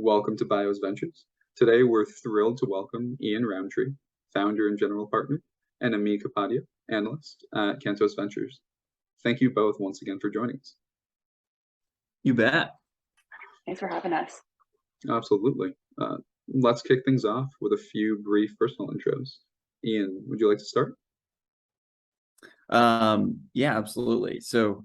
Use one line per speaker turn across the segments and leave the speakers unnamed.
Welcome to BIOS Ventures. Today, we're thrilled to welcome Ian Rountree, founder and general partner, and Amee Kapadia, analyst at Cantos Ventures. Thank you both once again for joining us.
You bet.
Thanks for having us.
Absolutely. Let's kick things off with a few brief personal intros. Ian, would you like to start?
Yeah, absolutely. So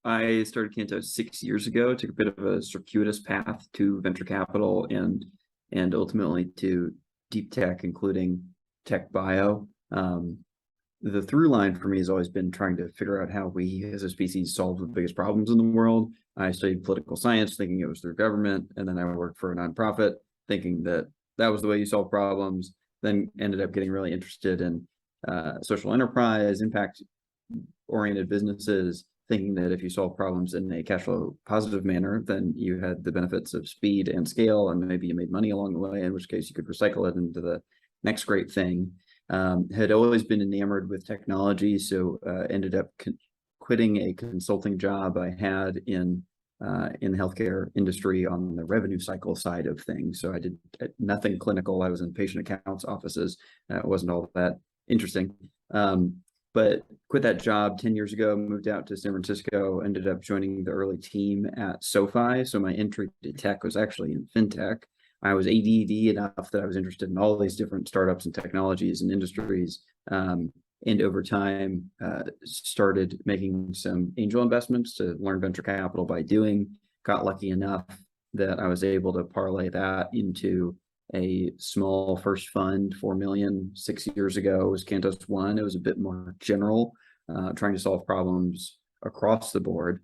I started Cantos 6 years ago, took a bit of a circuitous path to venture capital and ultimately to deep tech, including TechBio. The through line for me has always been trying to figure out how we as a species solve the biggest problems in the world. I studied political science, thinking it was through government, and then I worked for a nonprofit, thinking that that was the way you solve problems, then ended up getting really interested in social enterprise, impact-oriented businesses, thinking that if you solve problems in a cash flow positive manner, then you had the benefits of speed and scale, and maybe you made money along the way, in which case you could recycle it into the next great thing. Had always been enamored with technology, so ended up quitting a consulting job I had in the healthcare industry on the revenue cycle side of things. So I did nothing clinical. I was in patient accounts offices. It wasn't all that interesting. But quit that job 10 years ago, moved out to San Francisco, ended up joining the early team at SoFi. So my entry to tech was actually in fintech. I was ADD enough that I was interested in all these different startups and technologies and industries. And over time, started making some angel investments to learn venture capital by doing. Got lucky enough that I was able to parlay that into a small first fund, 4 million, 6 years ago. It was Cantos 1. It was a bit more general, trying to solve problems across the board,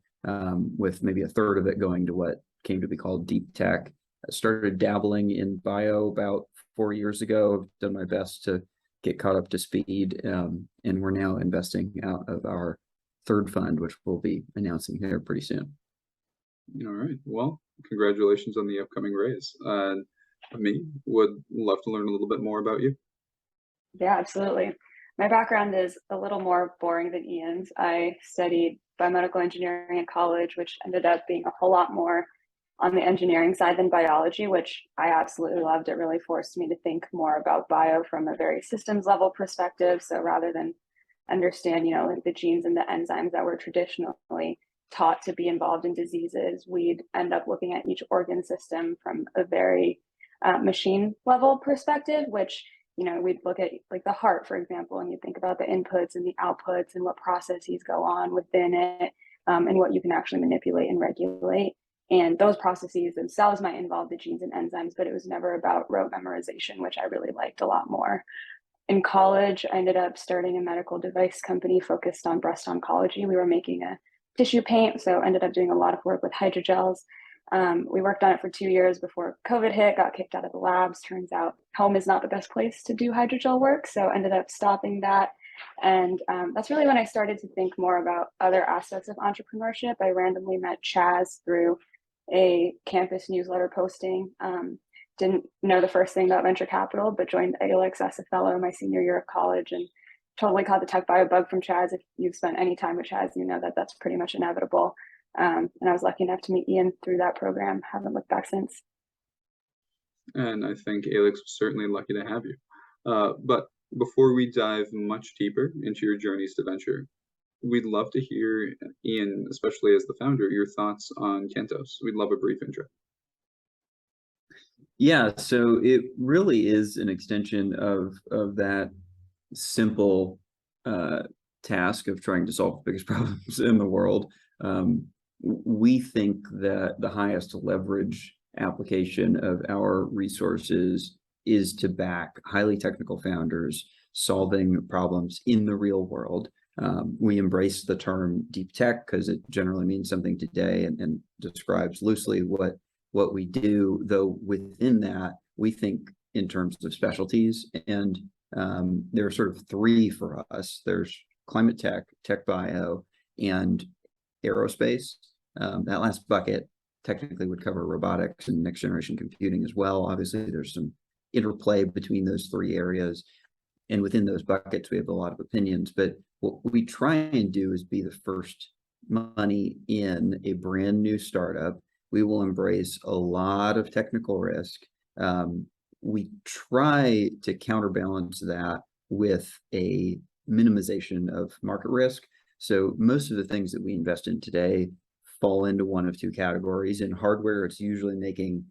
with maybe a third of it going to what came to be called deep tech. I started dabbling in bio about 4 years ago. I've done my best to get caught up to speed, and we're now investing out of our third fund, which we'll be announcing here pretty soon.
All right. Well, congratulations on the upcoming raise. Amee, would love to learn a little bit more about you.
Yeah, absolutely. My background is a little more boring than Ian's. I studied biomedical engineering in college, which ended up being a whole lot more on the engineering side than biology, which I absolutely loved. It really forced me to think more about bio from a very systems level perspective. So rather than understand, like the genes and the enzymes that were traditionally taught to be involved in diseases, we'd end up looking at each organ system from a very machine level perspective, which, we'd look at like the heart, for example, and you think about the inputs and the outputs and what processes go on within it, and what you can actually manipulate and regulate. And those processes themselves might involve the genes and enzymes, but it was never about rote memorization, which I really liked a lot more. In college, I ended up starting a medical device company focused on breast oncology. We were making a tissue paint, so ended up doing a lot of work with hydrogels. We worked on it for 2 years before COVID hit, got kicked out of the labs. Turns out home is not the best place to do hydrogel work, so ended up stopping that. And that's really when I started to think more about other aspects of entrepreneurship. I randomly met Chaz through a campus newsletter posting. Didn't know the first thing about venture capital, but joined ALX as a fellow my senior year of college and totally caught the TechBio bug from Chaz. If you've spent any time with Chaz, you know that that's pretty much inevitable. And I was lucky enough to meet Ian through that program. Haven't looked back since.
And I think ALX was certainly lucky to have you. But before we dive much deeper into your journeys to venture, we'd love to hear, Ian, especially as the founder, your thoughts on Cantos. We'd love a brief intro.
Yeah, so it really is an extension of that simple task of trying to solve the biggest problems in the world. We think that the highest leverage application of our resources is to back highly technical founders solving problems in the real world. We embrace the term deep tech because it generally means something today and describes loosely what we do, though within that, we think in terms of specialties. And there are sort of three for us. There's climate tech, TechBio, and aerospace. That last bucket technically would cover robotics and next generation computing as well. Obviously, there's some interplay between those three areas. And within those buckets, we have a lot of opinions. But what we try and do is be the first money in a brand new startup we will embrace a lot of technical risk. We try to counterbalance that with a minimization of market risk. So most of the things that we invest in today fall into one of two categories. In hardware, it's usually making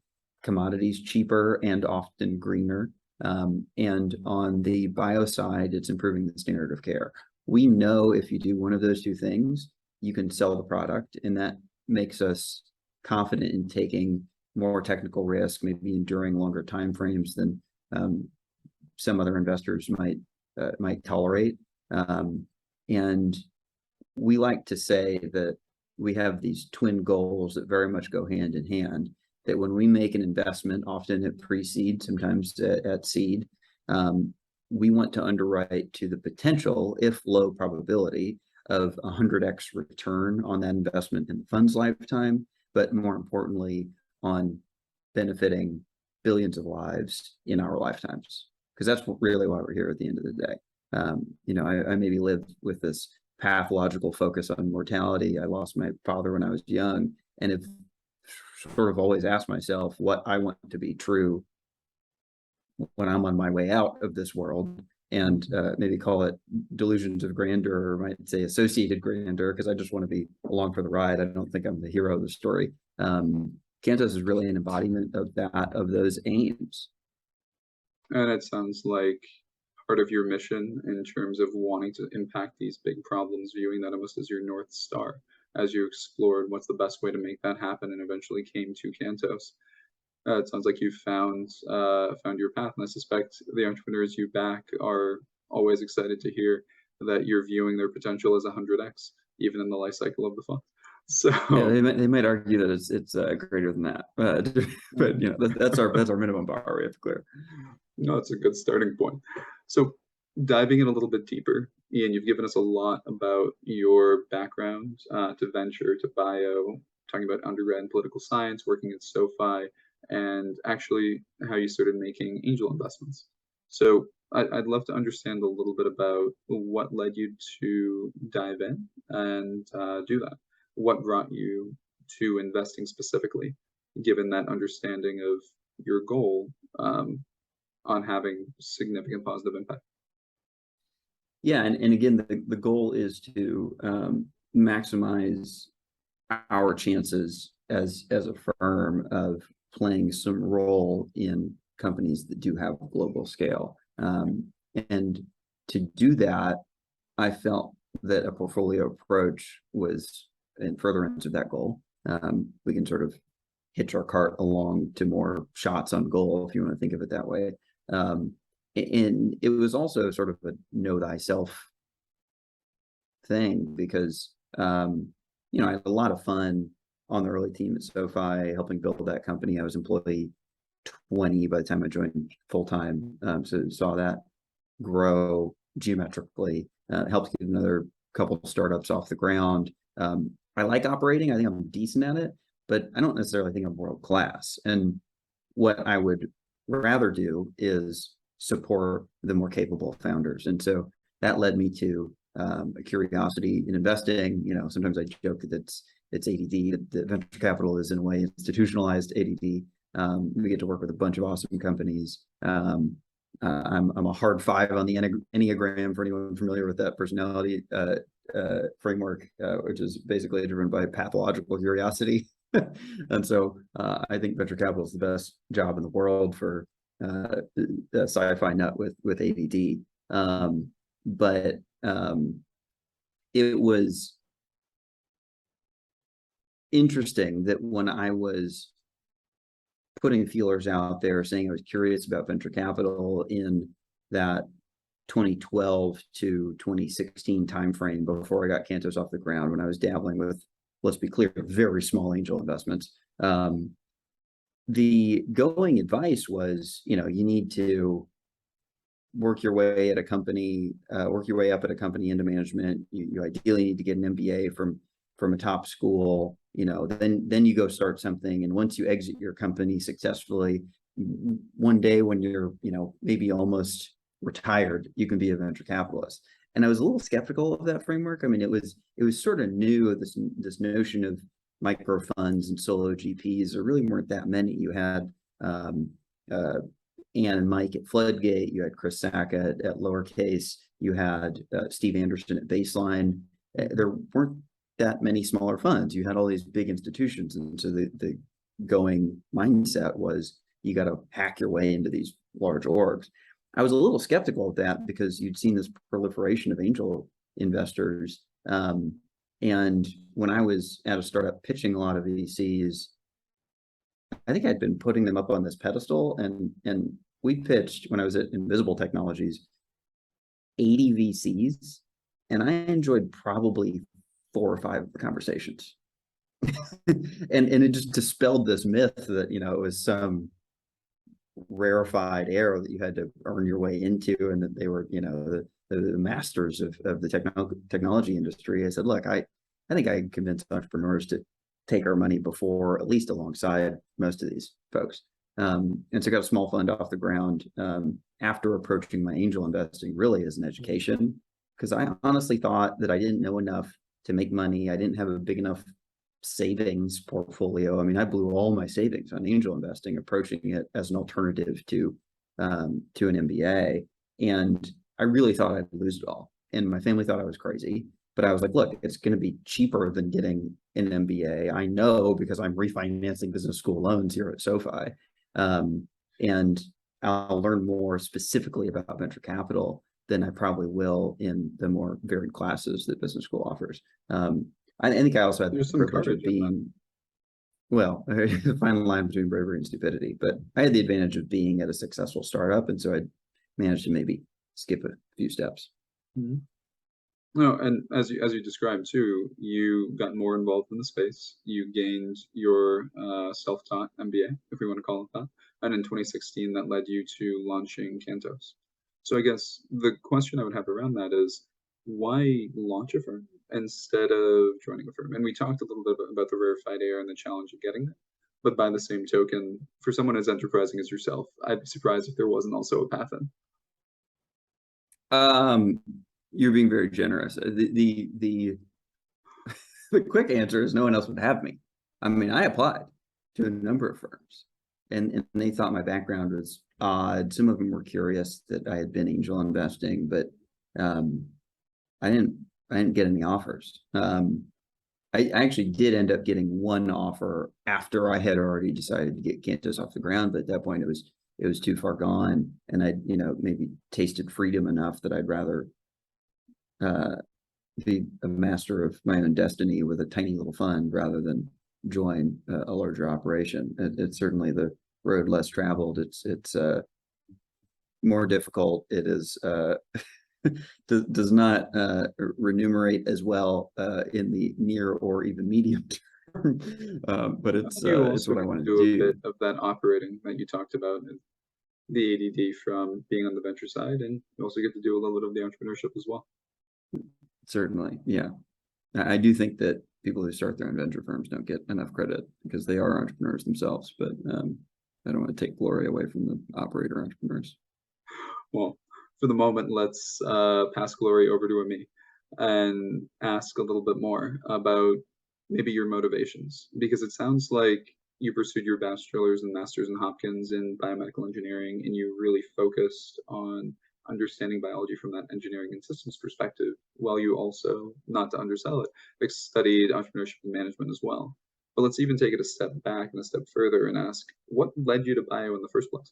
commodities cheaper and often greener. And on the bio side, it's improving the standard of care. We know if you do one of those two things, you can sell the product, and that makes us confident in taking more technical risk, maybe enduring longer time frames than some other investors might tolerate. And we like to say that we have these twin goals that very much go hand in hand, that when we make an investment, often at pre-seed, sometimes at seed, we want to underwrite to the potential, if low probability, of 100x return on that investment in the fund's lifetime, but more importantly, on benefiting billions of lives in our lifetimes. Because that's really why we're here at the end of the day. I maybe lived with this pathological focus on mortality. I lost my father when I was young, and have sort of always asked myself what I want to be true when I'm on my way out of this world, and maybe call it delusions of grandeur, or might say associated grandeur, because I just want to be along for the ride. I don't think I'm the hero of the story. Cantos is really an embodiment of that, of those aims.
And it sounds like part of your mission in terms of wanting to impact these big problems, viewing that almost as your North Star, as you explored what's the best way to make that happen and eventually came to Cantos. It sounds like you found your path, and I suspect the entrepreneurs you back are always excited to hear that you're viewing their potential as 100x, even in the life cycle of the fund. So
yeah, they might argue that it's greater than that, but that's our minimum bar we have to clear.
No, it's a good starting point. So diving in a little bit deeper, Ian, you've given us a lot about your background to venture, to bio, talking about undergrad in political science, working at SoFi, and actually how you started making angel investments. So I'd love to understand a little bit about what led you to dive in and do that. What brought you to investing specifically, given that understanding of your goal on having significant positive impact?
Yeah, and again, the goal is to maximize our chances as a firm of playing some role in companies that do have global scale. And to do that, I felt that a portfolio approach was in furtherance of that goal. We can sort of hitch our cart along to more shots on goal, if you want to think of it that way. And it was also sort of a know thyself thing, because I had a lot of fun on the early team at SoFi, helping build that company. I was employee 20 by the time I joined full time, so saw that grow geometrically. Helped get another couple of startups off the ground. I like operating. I think I'm decent at it, but I don't necessarily think I'm world class. And what I would rather do is support the more capable founders. And so that led me to a curiosity in investing. Sometimes I joke that it's ADD, that venture capital is in a way institutionalized ADD. We get to work with a bunch of awesome companies. I'm a hard 5 on the Enneagram, for anyone familiar with that personality framework, which is basically driven by pathological curiosity. And so I think venture capital is the best job in the world for a sci-fi nut with ADD. But it was interesting that when I was putting feelers out there, saying I was curious about venture capital in that 2012 to 2016 timeframe, before I got Cantos off the ground, when I was dabbling with, let's be clear, very small angel investments, the going advice was, you need to work your way at a company, work your way up at a company into management. You ideally need to get an MBA from a top school. Then you go start something, and once you exit your company successfully, one day when you're maybe almost retired, you can be a venture capitalist. And I was a little skeptical of that framework. I mean, it was sort of new, this notion of micro funds and solo GPs. There really weren't that many. You had Ann and Mike at Floodgate, you had Chris Sack at Lowercase, you had Steve Anderson at Baseline. There weren't that many smaller funds. You had all these big institutions. And so the going mindset was you got to hack your way into these large orgs. I was a little skeptical of that because you'd seen this proliferation of angel investors. And when I was at a startup pitching a lot of VCs, I think I'd been putting them up on this pedestal, and we pitched when I was at Invisible Technologies, 80 VCs, and I enjoyed probably 4 or 5 of the conversations. and it just dispelled this myth that, you know, it was some rarefied air that you had to earn your way into, and that they were, you know, the masters of the technology industry. I said, look, I think I can convince entrepreneurs to take our money before, at least alongside most of these folks. And so I got a small fund off the ground after approaching my angel investing really as an education, because I honestly thought that I didn't know enough to make money. I didn't have a big enough savings portfolio. I mean, I blew all my savings on angel investing, approaching it as an alternative to an MBA. And I really thought I'd lose it all. And my family thought I was crazy. But I was like, look, it's going to be cheaper than getting an MBA. I know because I'm refinancing business school loans here at SoFi. And I'll learn more specifically about venture capital than I probably will in the more varied classes that business school offers. I think I also had the privilege of being, well, the final line between bravery and stupidity, but I had the advantage of being at a successful startup. And so I managed to maybe skip a few steps.
Mm-hmm. No, and as you described too, you got more involved in the space. You gained your self-taught MBA, if we want to call it that. And in 2016, that led you to launching Cantos. So I guess the question I would have around that is, why launch a firm instead of joining a firm? And we talked a little bit about the rarefied air and the challenge of getting there. But by the same token, for someone as enterprising as yourself, I'd be surprised if there wasn't also a path in.
You're being very generous. The quick answer is no one else would have me. I mean, I applied to a number of firms, and they thought my background was odd. Some of them were curious that I had been angel investing, but I didn't get any offers. I actually did end up getting one offer after I had already decided to get Cantos off the ground, but at that point it was too far gone, and I'd, you know, maybe tasted freedom enough that I'd rather be a master of my own destiny with a tiny little fund rather than join a larger operation. It's certainly the road less traveled. It's more difficult. It is does not remunerate as well in the near or even medium term. But it's what I wanted to do.
A bit of that operating that you talked about, the ADD from being on the venture side, and you also get to do a little bit of the entrepreneurship as well.
Certainly, yeah. I do think that people who start their own venture firms don't get enough credit because they are entrepreneurs themselves, but I don't want to take glory away from the operator entrepreneurs.
Well, for the moment, let's pass glory over to Amee and ask a little bit more about maybe your motivations, because it sounds like you pursued your bachelor's and master's in Hopkins in biomedical engineering, and you really focused on understanding biology from that engineering and systems perspective, while you also, not to undersell it, studied entrepreneurship and management as well. But let's even take it a step back and a step further and ask, what led you to bio in the first place?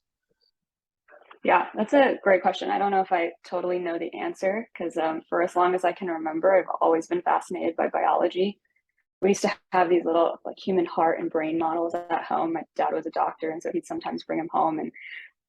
Yeah, that's a great question. I don't know if I totally know the answer, because for as long as I can remember, I've always been fascinated by biology. We used to have these little like human heart and brain models at home. My dad was a doctor, and so he'd sometimes bring them home, and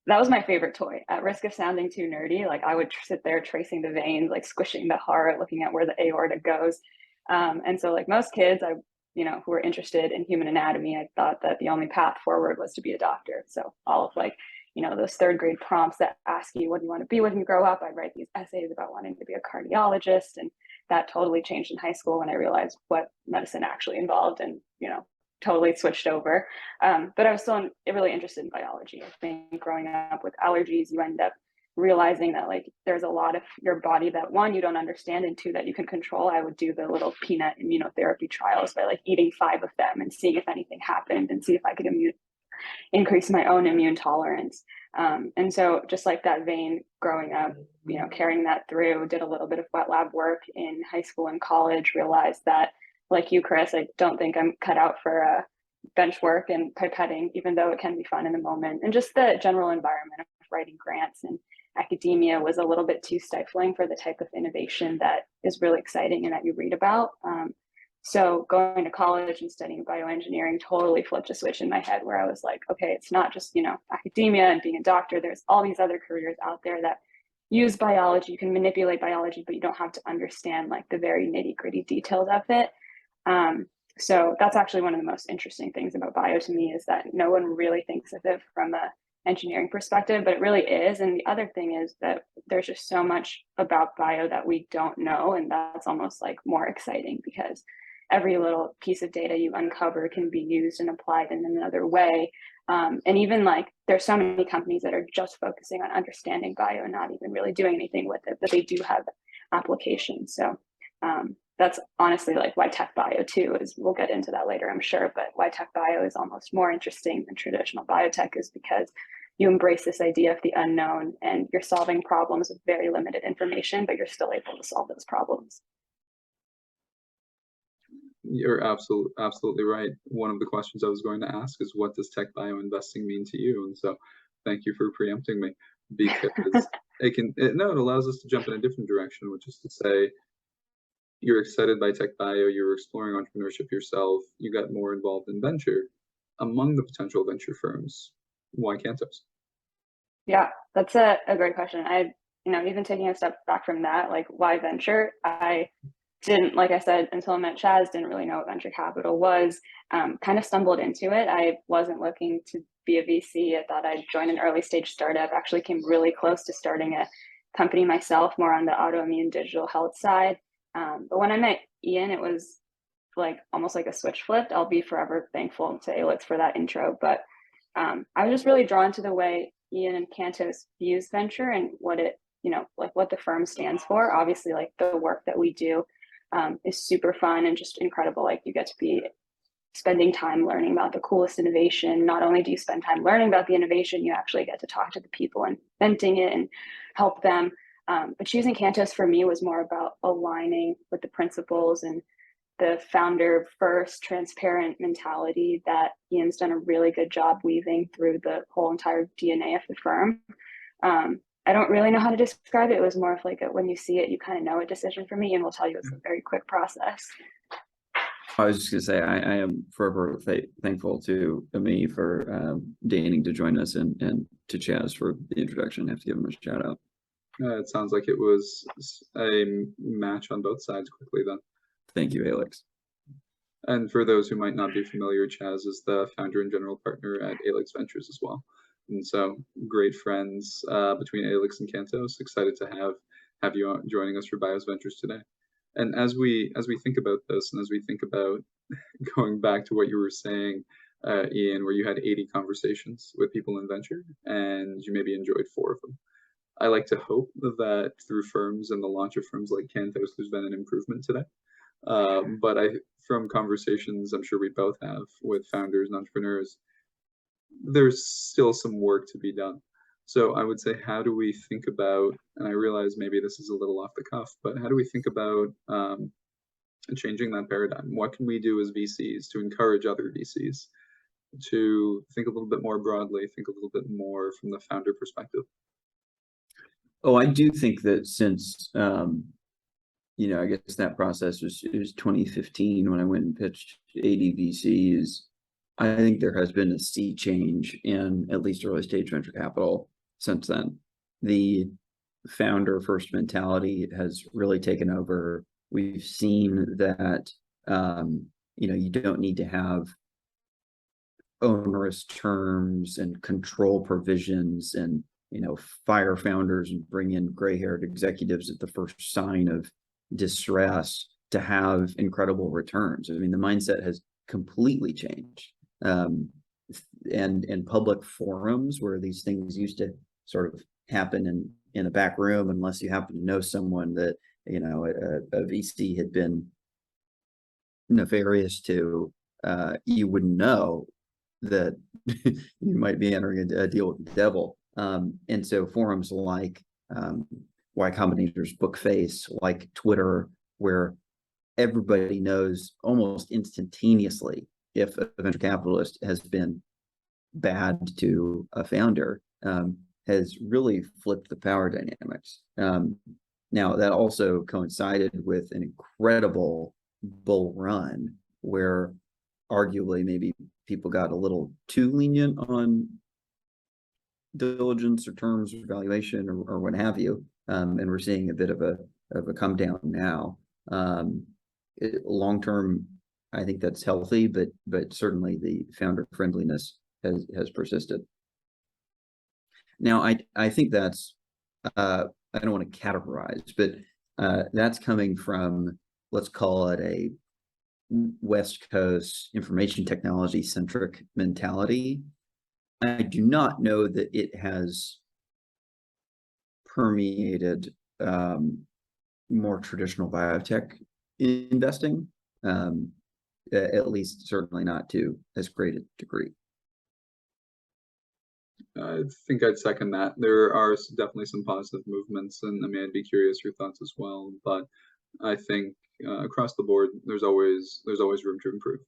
that was my favorite toy. At risk of sounding too nerdy, like I would sit there tracing the veins, like squishing the heart, looking at where the aorta goes. And so like most kids, who were interested in human anatomy, I thought that the only path forward was to be a doctor. So all of those 3rd grade prompts that ask you, what do you want to be when you grow up? I'd write these essays about wanting to be a cardiologist. And that totally changed in high school when I realized what medicine actually involved, and, totally switched over. But I was still really interested in biology. I think growing up with allergies, you end up realizing that like there's a lot of your body that one, you don't understand, and two, that you can control. I would do the little peanut immunotherapy trials by like eating 5 of them and seeing if anything happened and see if I could increase my own immune tolerance. And so just like that vein growing up, carrying that through, did a little bit of wet lab work in high school and college, realized that like you, Chris, I don't think I'm cut out for bench work and pipetting, even though it can be fun in the moment. And just the general environment of writing grants and academia was a little bit too stifling for the type of innovation that is really exciting and that you read about. So going to college and studying bioengineering totally flipped a switch in my head where I was like, okay, it's not just, academia and being a doctor. There's all these other careers out there that use biology. You can manipulate biology, but you don't have to understand like the very nitty-gritty details of it. So that's actually one of the most interesting things about bio to me, is that no one really thinks of it from a engineering perspective, but it really is. And the other thing is that there's just so much about bio that we don't know, and that's almost like more exciting, because every little piece of data you uncover can be used and applied in another way. And even like there's so many companies that are just focusing on understanding bio and not even really doing anything with it, but they do have applications. So that's honestly like why TechBio too is, we'll get into that later, I'm sure, but why TechBio is almost more interesting than traditional biotech is because you embrace this idea of the unknown and you're solving problems with very limited information, but you're still able to solve those problems.
You're absolutely right. One of the questions I was going to ask is, what does TechBio investing mean to you? And so thank you for preempting me, because it allows us to jump in a different direction, which is to say, you're excited by TechBio, you're exploring entrepreneurship yourself, you got more involved in venture. Among the potential venture firms, why Cantos?
Yeah, that's a great question. Even taking a step back from that, like why venture? I didn't, like I said, until I met Chaz, didn't really know what venture capital was. Kind of stumbled into it. I wasn't looking to be a VC. I thought I'd join an early stage startup. Actually came really close to starting a company myself, more on the autoimmune digital health side. But when I met Ian, it was like almost like a switch flipped. I'll be forever thankful to Alex for that intro. But I was just really drawn to the way Ian and Cantos views venture and what it, like what the firm stands for. Obviously, like the work that we do is super fun and just incredible. Like you get to be spending time learning about the coolest innovation. Not only do you spend time learning about the innovation, you actually get to talk to the people inventing it and help them. But choosing Cantos for me was more about aligning with the principles and the founder first transparent mentality that Ian's done a really good job weaving through the whole entire DNA of the firm. I don't really know how to describe it. It was more of like when you see it, you kind of know a decision for me, and we'll tell you it's a very quick process.
I was just going to say, I am forever thankful to Amee for deigning to join us, and to Chaz for the introduction. I have to give him a shout out.
It sounds like it was a match on both sides quickly then.
Thank you, Alex.
And for those who might not be familiar, Chaz is the founder and general partner at Alex Ventures as well. And so great friends between Alex and Cantos. Excited to have you joining us for BIOS Ventures today. And as we think about this, and as we think about going back to what you were saying, Ian, where you had 80 conversations with people in venture and you maybe enjoyed 4 of them. I like to hope that through firms and the launch of firms like Cantos, there's been an improvement today. But from conversations I'm sure we both have with founders and entrepreneurs, there's still some work to be done. So I would say, how do we think about, and I realize maybe this is a little off the cuff, but how do we think about changing that paradigm? What can we do as VCs to encourage other VCs to think a little bit more broadly, think a little bit more from the founder perspective?
Oh, I do think that since, I guess that process was 2015 when I went and pitched 80 VCs, I think there has been a sea change in at least early stage venture capital since then. The founder first mentality has really taken over. We've seen that, you don't need to have onerous terms and control provisions and, fire founders and bring in gray-haired executives at the first sign of distress to have incredible returns. I mean, the mindset has completely changed. And public forums where these things used to sort of happen in in a back room unless you happen to know someone that, you know, a VC had been nefarious to, you wouldn't know that you might be entering a deal with the devil. And so forums like Y Combinator's Bookface, like Twitter, where everybody knows almost instantaneously if a venture capitalist has been bad to a founder, has really flipped the power dynamics. Now, that also coincided with an incredible bull run where arguably maybe people got a little too lenient on diligence or terms or valuation or what have you. And we're seeing a bit of a come down now. Long term, I think that's healthy, but certainly the founder friendliness has persisted. Now, I think that's I don't want to categorize, but that's coming from, let's call it a West Coast information technology centric mentality. I do not know that it has permeated more traditional biotech investing, at least certainly not to as great a degree.
I think I'd second that. There are definitely some positive movements, and I mean, I'd be curious your thoughts as well. But I think across the board, there's always room to improve.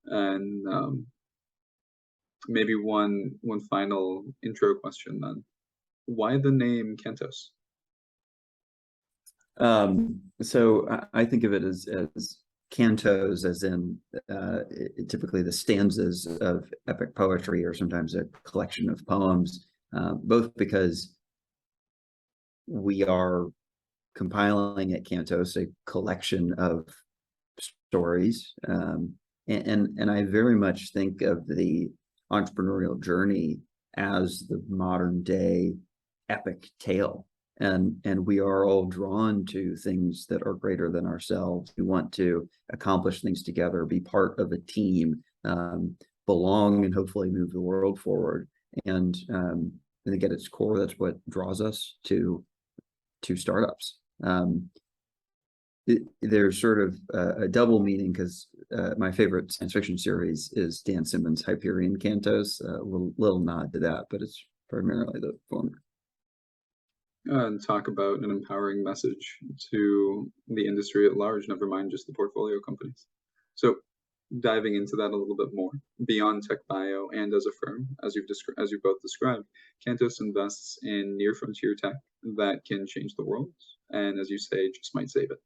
And maybe one final intro question then: why the name Cantos?
So I think of it as cantos, as in typically the stanzas of epic poetry, or sometimes a collection of poems, both because we are compiling at Cantos a collection of stories, and I very much think of the entrepreneurial journey as the modern day epic tale. And we are all drawn to things that are greater than ourselves. We want to accomplish things together, be part of a team, belong, and hopefully move the world forward. And I think at its core, that's what draws us to startups. There's sort of a double meaning, because my favorite science fiction series is Dan Simmons' Hyperion Cantos. A little nod to that, but it's primarily the former.
And talk about an empowering message to the industry at large, never mind just the portfolio companies. So diving into that a little bit more, beyond TechBio and as a firm, as you both described, Cantos invests in near frontier tech that can change the world, and as you say, just might save it.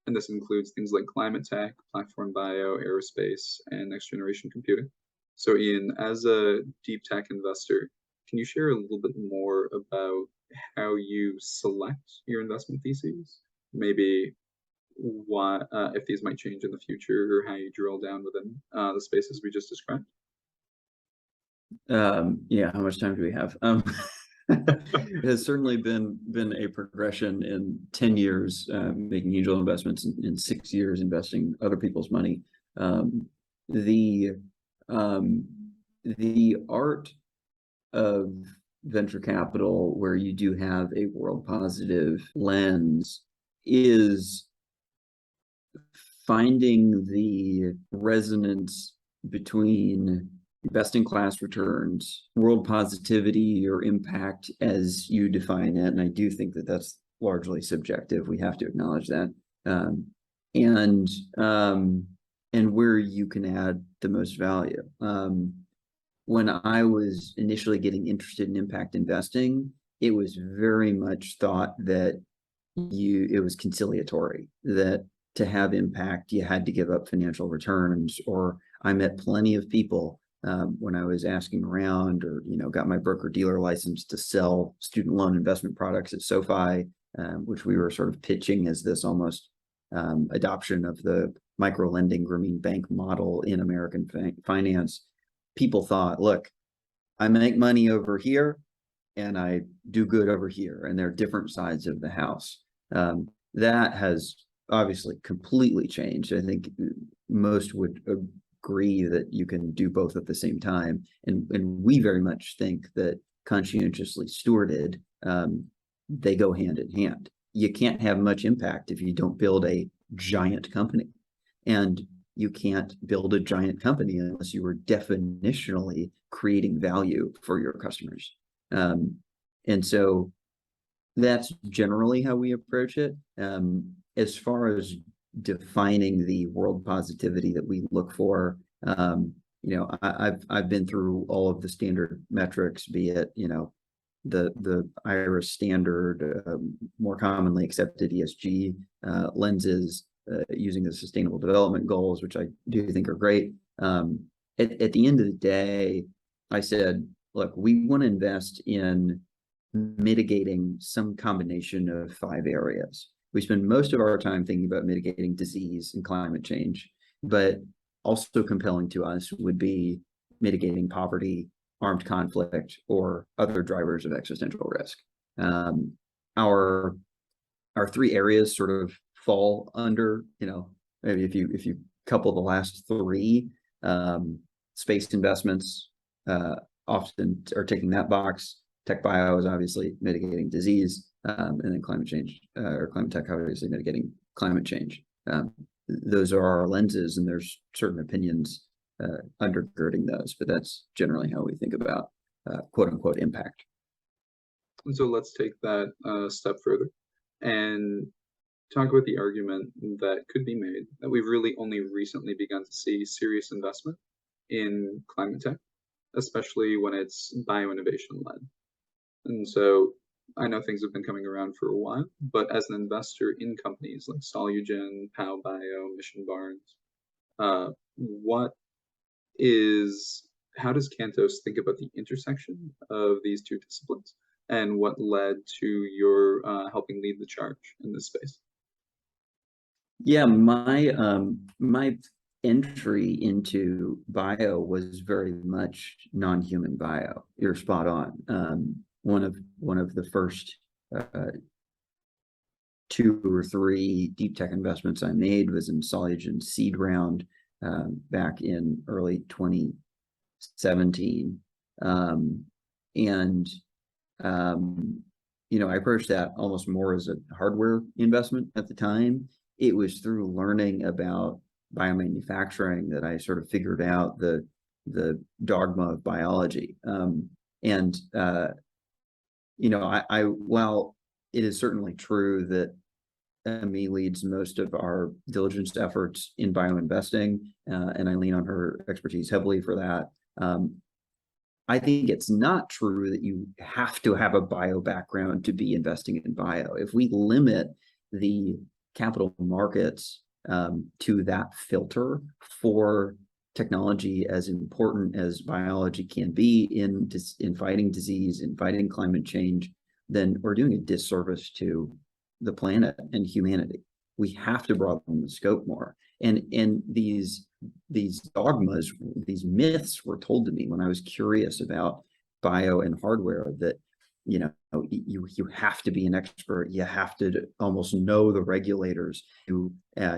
And this includes things like climate tech, platform bio, aerospace, and next generation computing. So Ian, as a deep tech investor, can you share a little bit more about how you select your investment theses? Maybe why, if these might change in the future, or how you drill down within the spaces we just described?
Yeah, how much time do we have? It has certainly been a progression in 10 years, making angel investments, in 6 years investing other people's money. The art of venture capital, where you do have a world positive lens, is finding the resonance between best in class returns, world positivity or impact as you define it. And I do think that that's largely subjective. We have to acknowledge that. And where you can add the most value. When I was initially getting interested in impact investing, it was very much thought that it was conciliatory, that to have impact, you had to give up financial returns. Or I met plenty of people when I was asking around, or got my broker dealer license to sell student loan investment products at SoFi, which we were sort of pitching as this almost adoption of the micro lending Grameen Bank model in American finance. People thought, look, I make money over here and I do good over here, and they're different sides of the house. That has obviously completely changed. I think most would agree that you can do both at the same time. And we very much think that conscientiously stewarded, they go hand in hand. You can't have much impact if you don't build a giant company. And you can't build a giant company unless you are definitionally creating value for your customers. And so that's generally how we approach it. As far as defining the world positivity that we look for, I've been through all of the standard metrics, be it, the IRIS standard, more commonly accepted ESG lenses, using the sustainable development goals, which I do think are great. At the end of the day, I said, look, we want to invest in mitigating some combination of 5 areas. We spend most of our time thinking about mitigating disease and climate change, but also compelling to us would be mitigating poverty, armed conflict, or other drivers of existential risk. Our 3 areas sort of fall under, maybe if you couple the last 3, space investments often are taking that box. TechBio is obviously mitigating disease, and then climate change, or climate tech obviously mitigating climate change. Those are our lenses, and there's certain opinions undergirding those, but that's generally how we think about quote unquote impact.
And so let's take that a step further and talk about the argument that could be made that we've really only recently begun to see serious investment in climate tech, especially when it's bio-innovation led. And so I know things have been coming around for a while, but as an investor in companies like Solugen, PowBio, Mission Barnes, how does Cantos think about the intersection of these 2 disciplines, and what led to your helping lead the charge in this space?
Yeah, my entry into bio was very much non-human bio. You're spot on. One of the first 2 or 3 deep tech investments I made was in Solugen seed round back in early 2017, I approached that almost more as a hardware investment at the time. It was through learning about biomanufacturing that I sort of figured out the dogma of biology. While it is certainly true that Amee leads most of our diligence efforts in bioinvesting, and I lean on her expertise heavily for that. I think it's not true that you have to have a bio background to be investing in bio. If we limit the capital markets to that filter for technology as important as biology can be in fighting disease, in fighting climate change, then we're doing a disservice to the planet and humanity. We have to broaden the scope more. And these dogmas, these myths were told to me when I was curious about bio and hardware, that you have to be an expert. You have to almost know the regulators.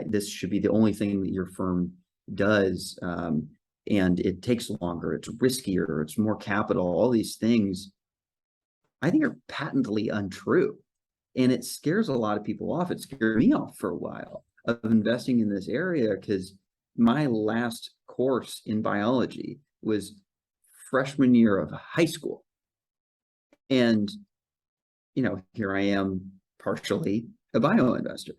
This should be the only thing that your firm does, and it takes longer. It's riskier. It's more capital. All these things, I think, are patently untrue, and it scares a lot of people off. It scared me off for a while of investing in this area, because my last course in biology was freshman year of high school. And, here I am, partially a bio investor.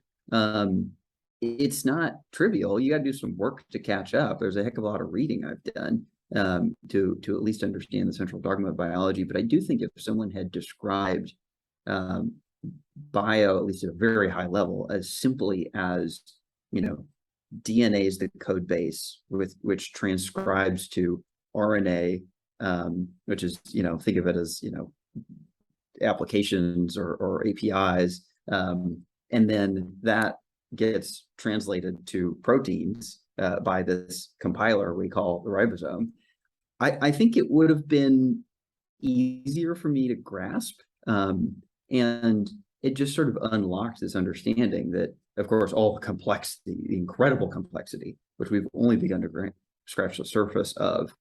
It's not trivial. You got to do some work to catch up. There's a heck of a lot of reading I've done to at least understand the central dogma of biology. But I do think if someone had described bio, at least at a very high level, as simply as, DNA is the code base which transcribes to RNA, which is, think of it as, applications or APIs, and then that gets translated to proteins by this compiler we call the ribosome. I think it would have been easier for me to grasp, and it just sort of unlocked this understanding that, of course, all the complexity, the incredible complexity, which we've only begun to scratch the surface of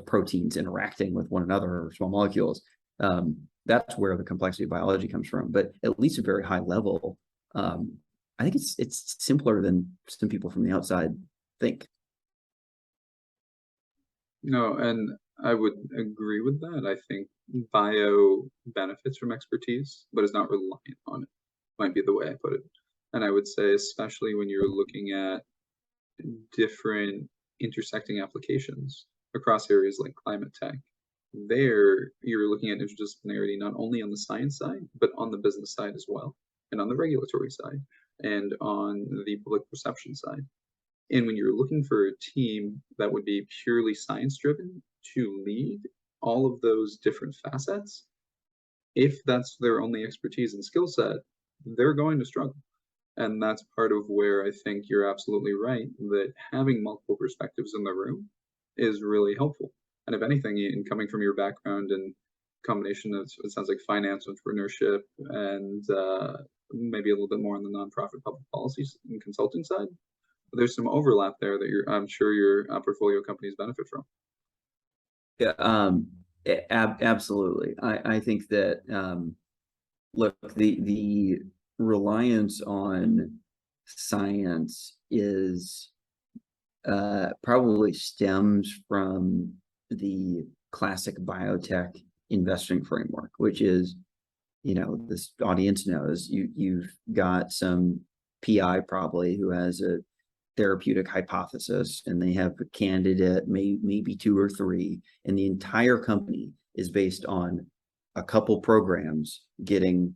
proteins interacting with one another, or small molecules, that's where the complexity of biology comes from. But at least a very high level, I think it's simpler than some people from the outside think.
No, and I would agree with that. I think bio benefits from expertise, but is not reliant on it, might be the way I put it. And I would say, especially when you're looking at different intersecting applications across areas like climate tech, there you're looking at interdisciplinarity not only on the science side, but on the business side as well, and on the regulatory side, and on the public perception side. And when you're looking for a team that would be purely science driven to lead all of those different facets, if that's their only expertise and skill set, they're going to struggle. And that's part of where I think you're absolutely right that having multiple perspectives in the room is really helpful. And if anything, in coming from your background and combination of, it sounds like finance, entrepreneurship, and maybe a little bit more on the nonprofit public policies and consulting side, there's some overlap there that I'm sure your portfolio companies benefit from.
Yeah, absolutely. I think that look, the reliance on science is probably stems from the classic biotech investing framework, which is, this audience knows you've got some PI probably who has a therapeutic hypothesis, and they have a candidate, maybe two or three, and the entire company is based on a couple programs getting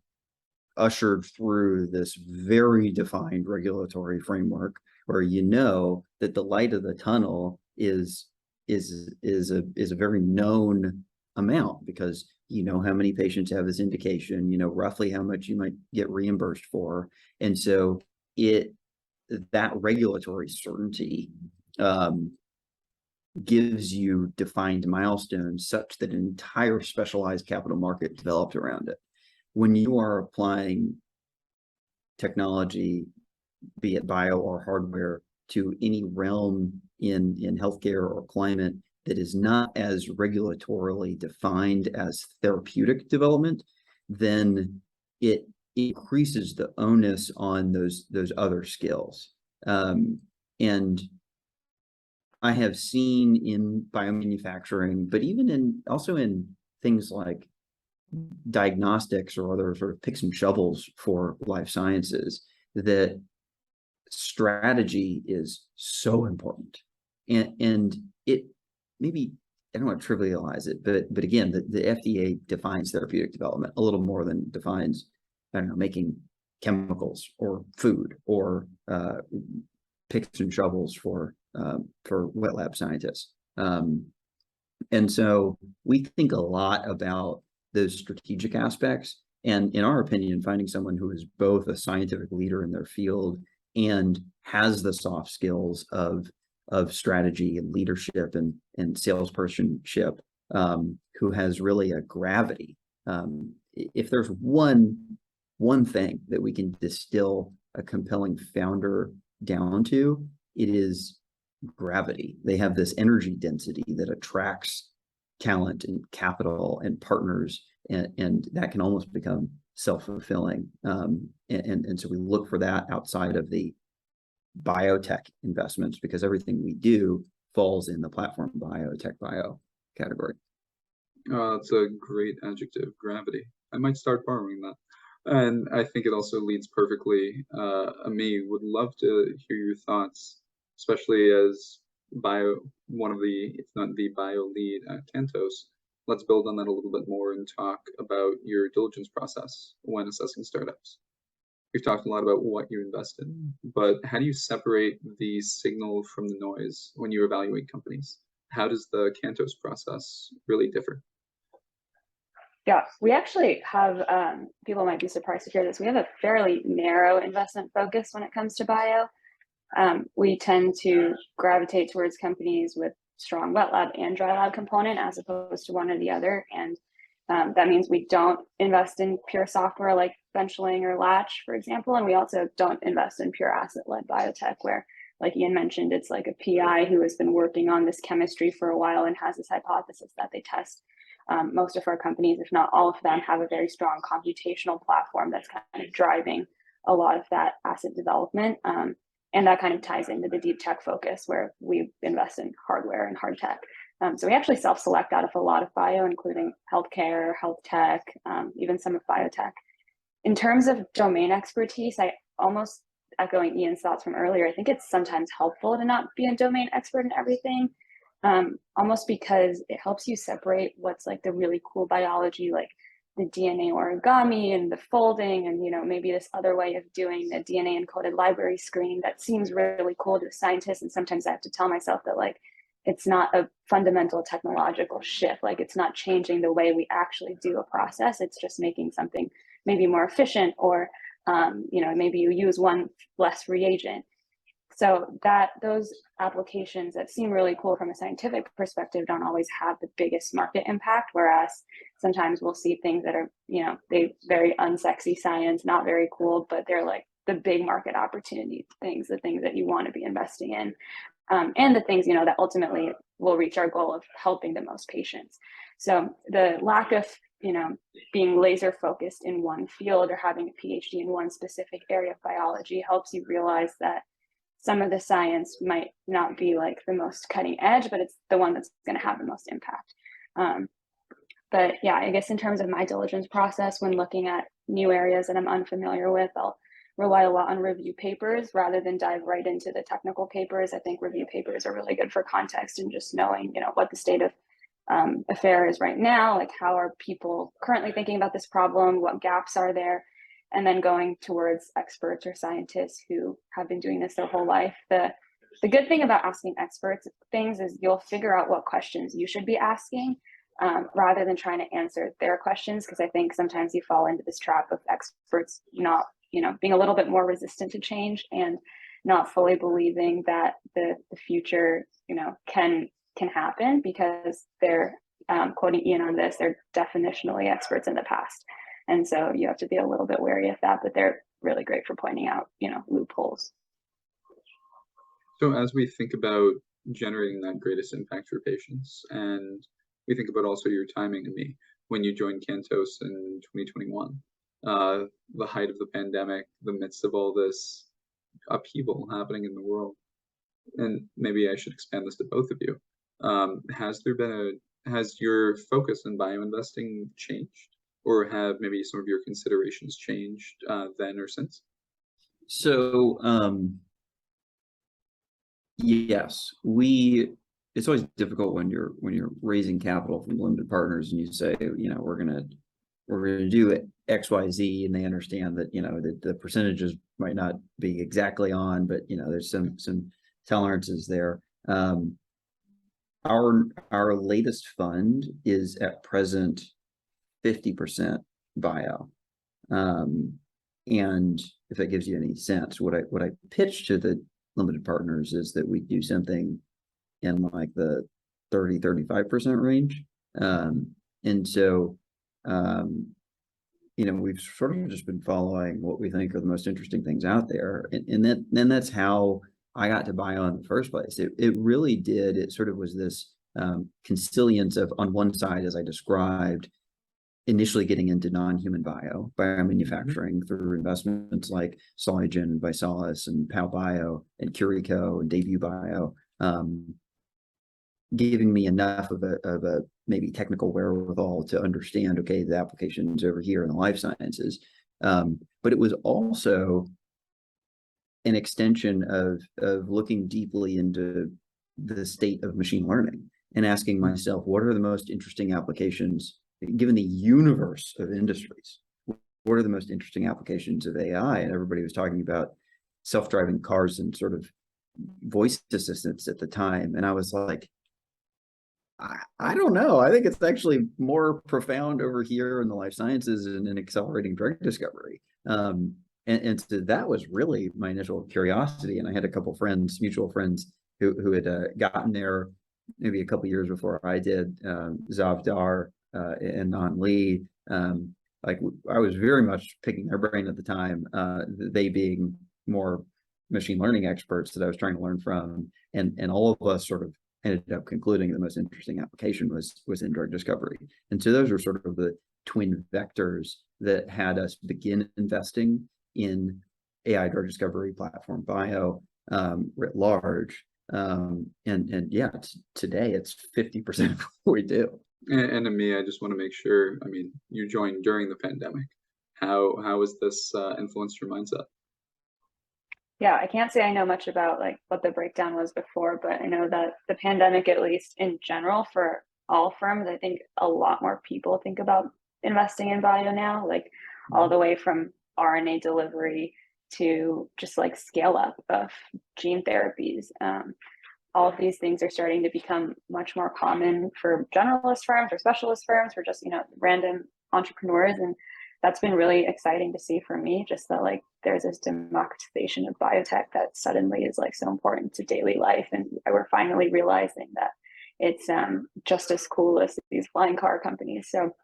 ushered through this very defined regulatory framework, where that the light of the tunnel is a very known amount, because how many patients have this indication, roughly how much you might get reimbursed for, and so that regulatory certainty gives you defined milestones such that an entire specialized capital market developed around it. When you are applying technology, be it bio or hardware, to any realm in healthcare or climate that is not as regulatorily defined as therapeutic development, then it increases the onus on those other skills. And I have seen in biomanufacturing, but even also in things like diagnostics or other sort of picks and shovels for life sciences, that strategy is so important. And it maybe, I don't want to trivialize it, but again, the FDA defines therapeutic development a little more than defines, I don't know, making chemicals or food or picks and shovels for wet lab scientists. And so we think a lot about those strategic aspects. And in our opinion, finding someone who is both a scientific leader in their field and has the soft skills of strategy and leadership and salespersonship, who has really a gravity. If there's one thing that we can distill a compelling founder down to, it is gravity. They have this energy density that attracts talent and capital and partners, and that can almost become self-fulfilling. And so we look for that outside of the biotech investments, because everything we do falls in the platform TechBio category.
It's a great adjective, gravity. I might start borrowing that. And I think it also leads perfectly. Amee, would love to hear your thoughts, especially as one of the, if not the bio lead at Cantos. Let's build on that a little bit more and talk about your diligence process when assessing startups. We've talked a lot about what you invest in, but how do you separate the signal from the noise when you evaluate companies? How does the Cantos process really differ?
Yeah, we actually have, people might be surprised to hear this, we have a fairly narrow investment focus when it comes to bio. We tend to gravitate towards companies with strong wet lab and dry lab component as opposed to one or the other. And that means we don't invest in pure software like Benchling or Latch, for example. And we also don't invest in pure asset-led biotech where, like Ian mentioned, it's like a PI who has been working on this chemistry for a while and has this hypothesis that they test. Most of our companies, if not all of them, have a very strong computational platform that's kind of driving a lot of that asset development. And that kind of ties into the deep tech focus where we invest in hardware and hard tech. So we actually self-select out of a lot of bio, including healthcare, health tech, even some of biotech. In terms of domain expertise, I almost, echoing Ian's thoughts from earlier, I think it's sometimes helpful to not be a domain expert in everything, almost because it helps you separate what's like the really cool biology, like the DNA origami and the folding, and maybe this other way of doing the DNA encoded library screening that seems really cool to a scientist. And sometimes I have to tell myself that like it's not a fundamental technological shift, like it's not changing the way we actually do a process. It's just making something maybe more efficient, or maybe you use one less reagent. So that those applications that seem really cool from a scientific perspective don't always have the biggest market impact, whereas sometimes we'll see things that are, they very unsexy science, not very cool, but they're like the big market opportunity things, the things that you want to be investing in, and the things, that ultimately will reach our goal of helping the most patients. So the lack of, being laser focused in one field or having a PhD in one specific area of biology helps you realize that some of the science might not be like the most cutting edge, but it's the one that's going to have the most impact. But yeah, I guess in terms of my diligence process, when looking at new areas that I'm unfamiliar with, I'll rely a lot on review papers rather than dive right into the technical papers. I think review papers are really good for context and just knowing, what the state of affair is right now, like how are people currently thinking about this problem, what gaps are there, and then going towards experts or scientists who have been doing this their whole life. The good thing about asking experts things is you'll figure out what questions you should be asking, rather than trying to answer their questions, because I think sometimes you fall into this trap of experts not, being a little bit more resistant to change and not fully believing that the future, can happen, because they're, quoting Ian on this, they're definitionally experts in the past. And so you have to be a little bit wary of that, but they're really great for pointing out, loopholes.
So as we think about generating that greatest impact for patients, and we think about also your timing, Amee, when you joined Cantos in 2021, the height of the pandemic, the midst of all this upheaval happening in the world, and maybe I should expand this to both of you. Has your focus in bioinvesting changed? Or have maybe some of your considerations changed then or since?
So yes, it's always difficult when you're raising capital from limited partners and you say, we're gonna do XYZ, and they understand that the percentages might not be exactly on, but there's some tolerances there. Our latest fund is at present 50% bio. And if that gives you any sense, what I pitch to the limited partners is that we do something in like the 30-35% range. And so we've sort of just been following what we think are the most interesting things out there. And then that's how I got to bio in the first place. It really did. It sort of was this consilience of, on one side, as I described, initially getting into non-human biomanufacturing through investments like Soligen and Visalis and Pal Bio and Curico and Debut Bio, giving me enough of a maybe technical wherewithal to understand, okay, the applications over here in the life sciences. But it was also an extension of looking deeply into the state of machine learning and asking myself, what are the most interesting applications, given the universe of industries? What are the most interesting applications of AI? And everybody was talking about self-driving cars and sort of voice assistants at the time. And I was like, I don't know. I think it's actually more profound over here in the life sciences and in accelerating drug discovery. And so that was really my initial curiosity. And I had a couple friends, mutual friends, who had gotten there maybe a couple years before I did, Zav Dar and Nan Lee. Like I was very much picking their brain at the time, they being more machine learning experts that I was trying to learn from. And all of us sort of ended up concluding the most interesting application was in drug discovery. And so those are sort of the twin vectors that had us begin investing in AI drug discovery platform bio writ large. And yeah, today it's 50% of what we do.
And Amee, I just want to make sure, I mean, you joined during the pandemic. How has this influenced your mindset?
Yeah, I can't say I know much about like what the breakdown was before, but I know that the pandemic, at least in general, for all firms, I think a lot more people think about investing in bio now, like all the way from RNA delivery to just like scale up of gene therapies. All of these things are starting to become much more common for generalist firms or specialist firms, for just, random entrepreneurs. And that's been really exciting to see for me, just that like there's this democratization of biotech that suddenly is like so important to daily life. And we're finally realizing that it's just as cool as these flying car companies. So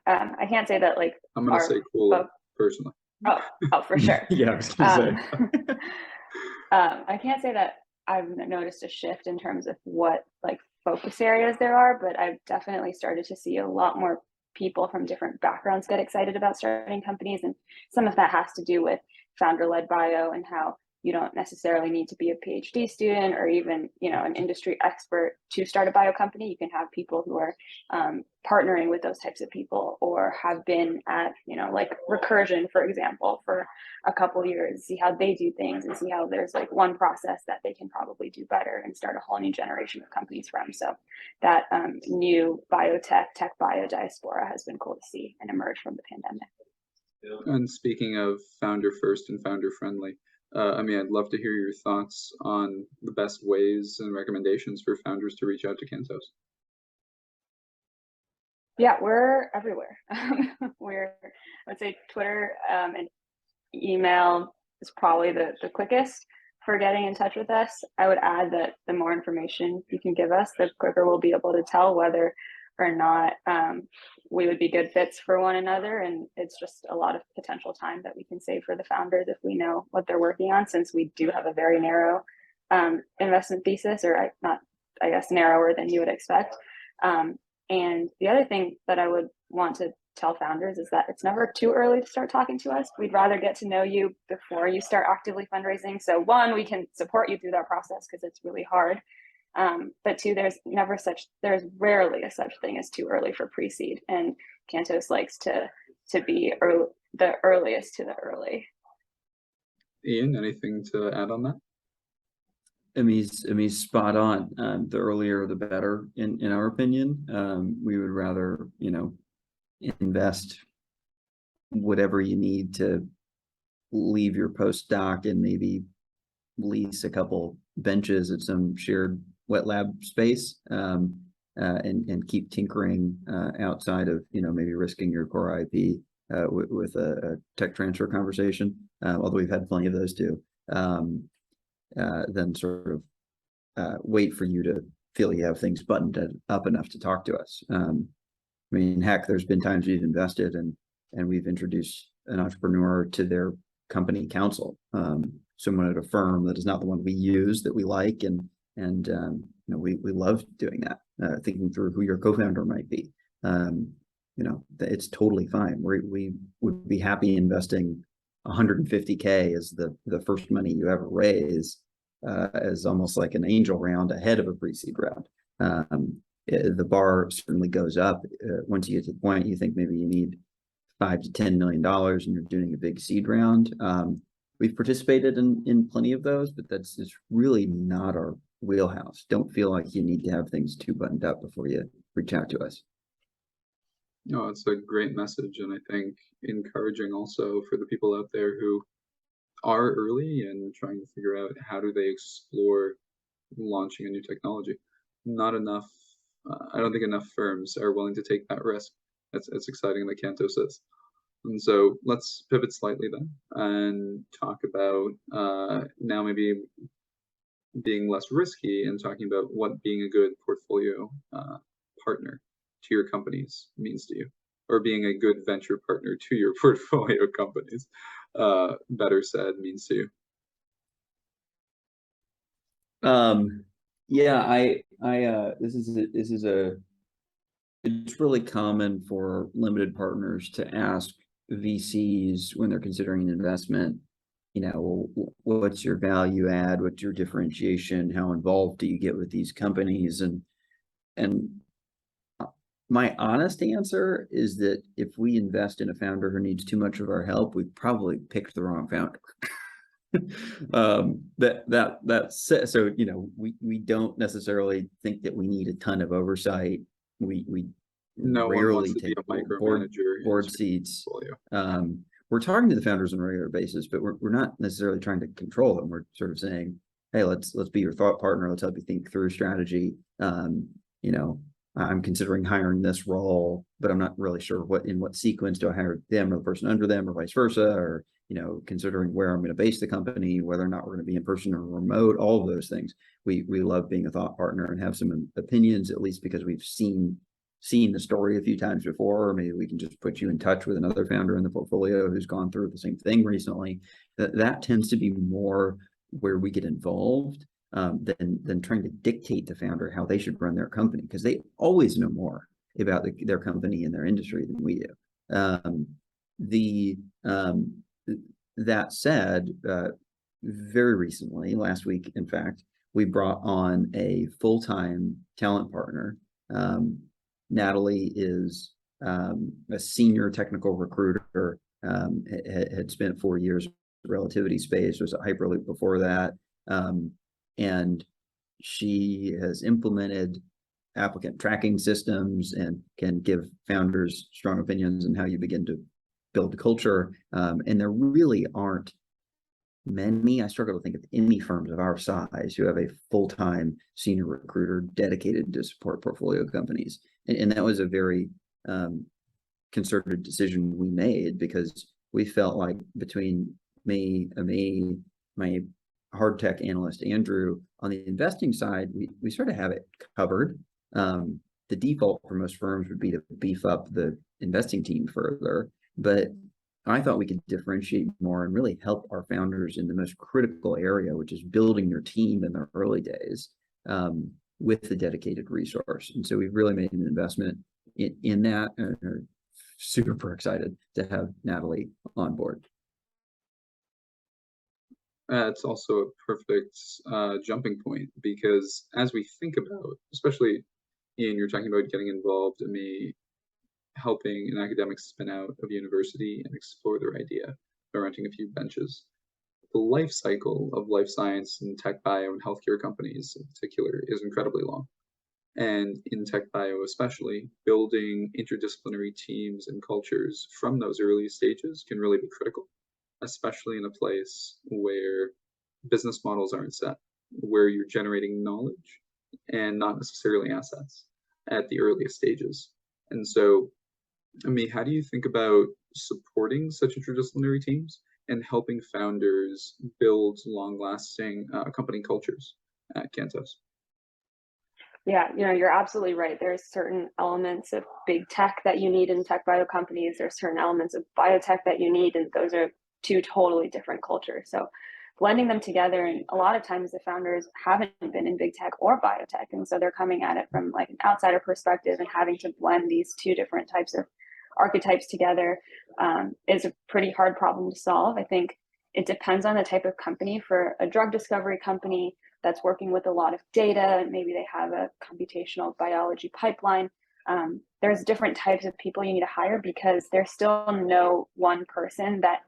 I can't say that like
I'm gonna say cool personally.
Oh, for sure.
Yeah, I was gonna say.
I can't say that I've noticed a shift in terms of what like focus areas there are, but I've definitely started to see a lot more people from different backgrounds get excited about starting companies. And some of that has to do with founder-led bio and how you don't necessarily need to be a PhD student or even, an industry expert to start a bio company. You can have people who are partnering with those types of people or have been at, like Recursion, for example, for a couple of years, see how they do things and see how there's like one process that they can probably do better and start a whole new generation of companies from. So that new biotech, TechBio diaspora has been cool to see and emerge from the pandemic.
And speaking of founder first and founder friendly, I'd love to hear your thoughts on the best ways and recommendations for founders to reach out to Cantos.
Yeah, we're everywhere. I'd say Twitter and email is probably the quickest for getting in touch with us. I would add that the more information you can give us, the quicker we'll be able to tell whether or not we would be good fits for one another. And it's just a lot of potential time that we can save for the founders if we know what they're working on, since we do have a very narrow investment thesis, or I guess narrower than you would expect. And the other thing that I would want to tell founders is that it's never too early to start talking to us. We'd rather get to know you before you start actively fundraising. So one, we can support you through that process because it's really hard. But two, there's rarely a such thing as too early for pre-seed, and Cantos likes to be the earliest to the early.
Ian, anything to add on that?
Amee's spot on. The earlier the better, in our opinion. We would rather, invest whatever you need to leave your postdoc and maybe lease a couple benches at some shared wet lab space, and keep tinkering outside of, maybe risking your core IP with a tech transfer conversation, although we've had plenty of those too. Then sort of wait for you to feel you have things buttoned up enough to talk to us. Heck, there's been times we've invested and we've introduced an entrepreneur to their company counsel, someone at a firm that is not the one we use that we like, and we love doing that, thinking through who your co-founder might be. It's totally fine. We would be happy investing $150K as the first money you ever raise, as almost like an angel round ahead of a pre-seed round. The bar certainly goes up once you get to the point you think maybe you need $5 to $10 million and you're doing a big seed round. We've participated in plenty of those, but it's really not our wheelhouse. Don't feel like you need to have things too buttoned up before you reach out to us.
No, it's a great message, and I think encouraging also for the people out there who are early and trying to figure out how do they explore launching a new technology. Not enough, I don't think enough firms are willing to take that risk. It's exciting that Cantos is. And so let's pivot slightly then and talk about now maybe being less risky and talking about what being a good portfolio partner to your companies means to you, or being a good venture partner to your portfolio companies, better said, means to you.
Yeah, it's really common for limited partners to ask VCs when they're considering an investment, what's your value add? What's your differentiation? How involved do you get with these companies? And my honest answer is that if we invest in a founder who needs too much of our help, we probably picked the wrong founder. So we don't necessarily think that we need a ton of oversight. We
No one wants
rarely
to be
take
a micromanager in
board
a
seats.
portfolio.
We're talking to the founders on a regular basis, but we're not necessarily trying to control them. We're sort of saying, hey, let's be your thought partner. Let's help you think through strategy. I'm considering hiring this role, but I'm not really sure in what sequence do I hire them or the person under them or vice versa, or considering where I'm going to base the company, whether or not we're going to be in person or remote, all of those things. We love being a thought partner and have some opinions, at least because we've seen the story a few times before, or maybe we can just put you in touch with another founder in the portfolio who's gone through the same thing recently. That tends to be more where we get involved than trying to dictate the founder how they should run their company, because they always know more about their company and their industry than we do. That said, very recently, last week, in fact, we brought on a full-time talent partner. Natalie is a senior technical recruiter, had spent 4 years in the relativity space, was at Hyperloop before that. And she has implemented applicant tracking systems and can give founders strong opinions on how you begin to build a culture. And there really aren't many, I struggle to think of any firms of our size who have a full-time senior recruiter dedicated to support portfolio companies. And that was a very concerted decision we made, because we felt like between me, Amee, my hard tech analyst, Andrew, on the investing side, we sort of have it covered. The default for most firms would be to beef up the investing team further, but I thought we could differentiate more and really help our founders in the most critical area, which is building their team in their early days with the dedicated resource. And so we've really made an investment in that, and are super excited to have Natalie on board.
It's also a perfect jumping point, because as we think about, especially Ian, you're talking about getting involved, and me helping an academic spin out of university and explore their idea by renting a few benches. The life cycle of life science and tech bio and healthcare companies in particular is incredibly long. And in tech bio especially, building interdisciplinary teams and cultures from those early stages can really be critical, especially in a place where business models aren't set, where you're generating knowledge and not necessarily assets at the earliest stages. And so, how do you think about supporting such interdisciplinary teams and helping founders build long-lasting company cultures at Cantos?
Yeah, you're absolutely right. There's certain elements of big tech that you need in tech bio companies. There's certain elements of biotech that you need, and those are two totally different cultures. So blending them together, and a lot of times the founders haven't been in big tech or biotech, and so they're coming at it from like an outsider perspective, and having to blend these two different types of archetypes together is a pretty hard problem to solve. I think it depends on the type of company. For a drug discovery company that's working with a lot of data, maybe they have a computational biology pipeline, there's different types of people you need to hire, because there's still no one person that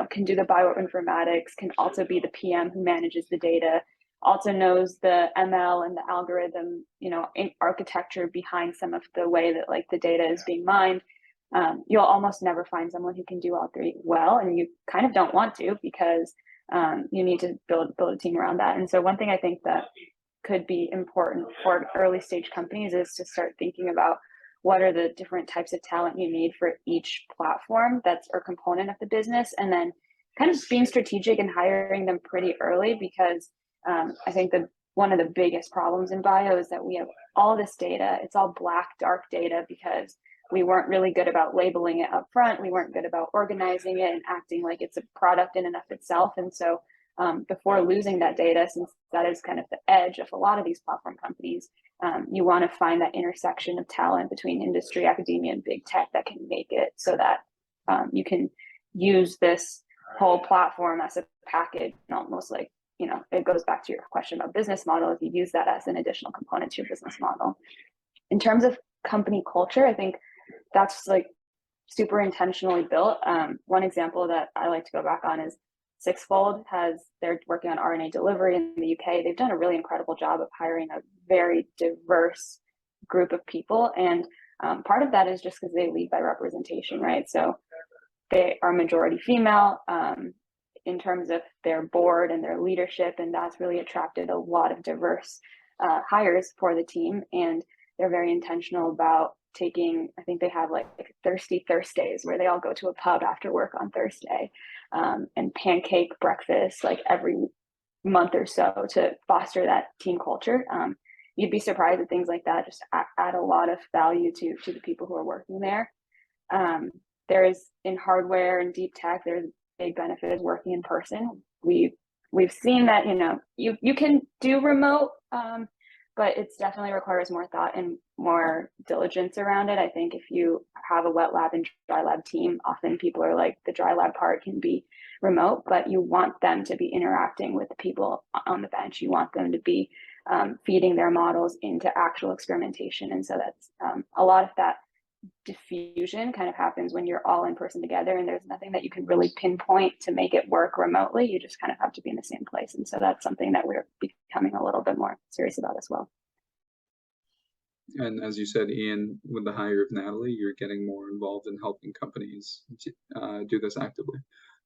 can do the bioinformatics, can also be the PM who manages the data, also knows the ML and the algorithm, architecture behind some of the way that like the data is being mined. You'll almost never find someone who can do all three well, and you kind of don't want to, because you need to build a team around that. And so one thing I think that could be important for early stage companies is to start thinking about what are the different types of talent you need for each platform or component of the business, and then kind of being strategic and hiring them pretty early, because I think that one of the biggest problems in bio is that we have all this data. It's all black, dark data, because we weren't really good about labeling it up front. We weren't good about organizing it and acting like it's a product in and of itself. And so before losing that data, since that is kind of the edge of a lot of these platform companies. You want to find that intersection of talent between industry, academia, and big tech that can make it so that you can use this whole platform as a package, almost like, it goes back to your question about business model. If you use that as an additional component to your business model. In terms of company culture, I think that's like super intentionally built. One example that I like to go back on is Sixfold they're working on RNA delivery in the UK. They've done a really incredible job of hiring a very diverse group of people. And part of that is just because they lead by representation, right? So they are majority female in terms of their board and their leadership. And that's really attracted a lot of diverse hires for the team. And they're very intentional about I think they have like Thirsty Thursdays where they all go to a pub after work on Thursday, and pancake breakfast like every month or so to foster that team culture. You'd be surprised that things like that just add a lot of value to the people who are working there. There is, in hardware and deep tech, there's a big benefit of working in person. We've seen that, you can do remote, but it definitely requires more thought and more diligence around it. I think if you have a wet lab and dry lab team, often people are like, the dry lab part can be remote, but you want them to be interacting with the people on the bench. You want them to be feeding their models into actual experimentation. And so that's a lot of that diffusion kind of happens when you're all in person together, and there's nothing that you can really pinpoint to make it work remotely. You just kind of have to be in the same place. And so that's something that we're becoming a little bit more serious about as well.
And as you said, Ian, with the hire of Natalie, you're getting more involved in helping companies do this actively.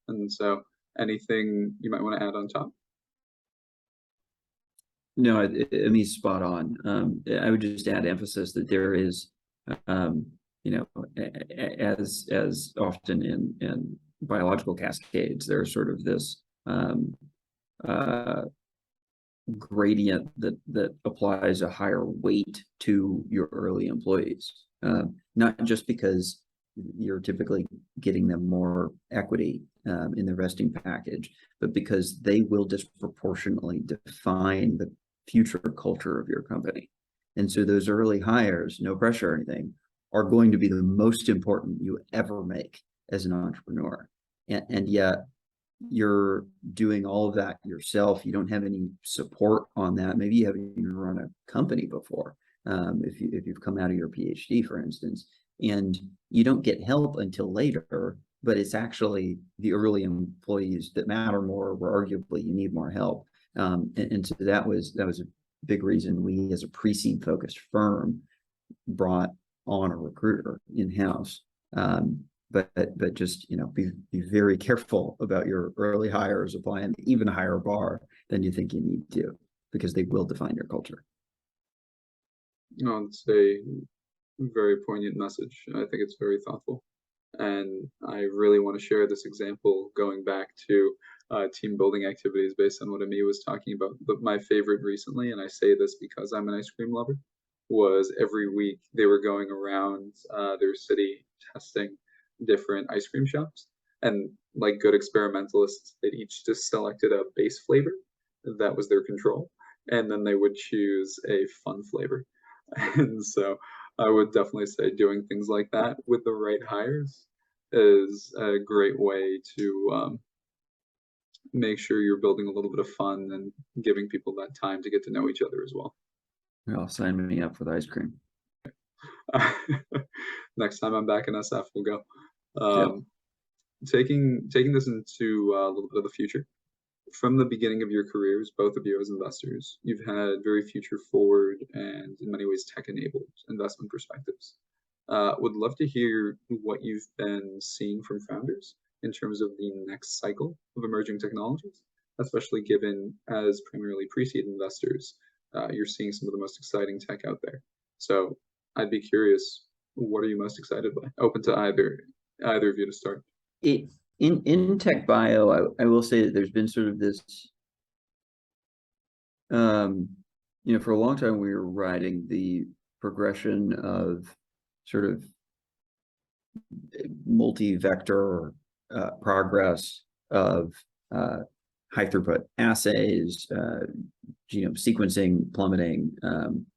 And so anything you might want to add on top?
No, Amee's spot on. I would just add emphasis that there is, as often in biological cascades, there's sort of this gradient that applies a higher weight to your early employees, not just because you're typically getting them more equity in the vesting package, but because they will disproportionately define the future culture of your company. And so those early hires, no pressure or anything, are going to be the most important you ever make as an entrepreneur. And yet you're doing all of that yourself. You don't have any support on that. Maybe you haven't even run a company before, if you've come out of your PhD, for instance, and you don't get help until later, but it's actually the early employees that matter more, where arguably you need more help. And so that was a big reason we, as a pre-seed focused firm, brought on a recruiter in-house. But just, be very careful about your early hires, apply an even higher bar than you think you need to, because they will define your culture.
No, it's a very poignant message. I think it's very thoughtful. And I really want to share this example going back to team building activities based on what Amee was talking about. But my favorite recently, and I say this because I'm an ice cream lover, was every week they were going around their city testing different ice cream shops. And like good experimentalists, they each just selected a base flavor that was their control. And then they would choose a fun flavor. And so I would definitely say doing things like that with the right hires is a great way to make sure you're building a little bit of fun and giving people that time to get to know each other as well.
Well, sign me up for the ice cream.
Next time I'm back in SF, we'll go. Taking this into a little bit of the future. From the beginning of your careers, both of you as investors, you've had very future forward and in many ways tech-enabled investment perspectives. Would love to hear what you've been seeing from founders in terms of the next cycle of emerging technologies, especially given as primarily pre-seed investors, you're seeing some of the most exciting tech out there. So I'd be curious, what are you most excited by? Open to either of you to start.
In TechBio, I will say that there's been sort of this, for a long time we were riding the progression of sort of multi-vector progress of high throughput assays, genome sequencing plummeting,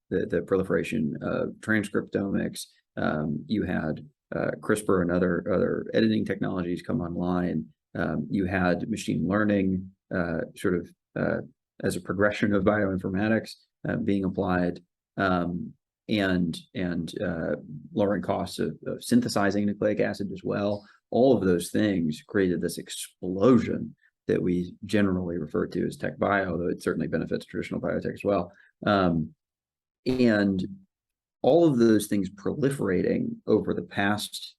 the proliferation of transcriptomics. You had CRISPR and other editing technologies come online. You had machine learning as a progression of bioinformatics being applied, and lowering costs of synthesizing nucleic acid as well. All of those things created this explosion that we generally refer to as TechBio, though it certainly benefits traditional biotech as well. And all of those things proliferating over the past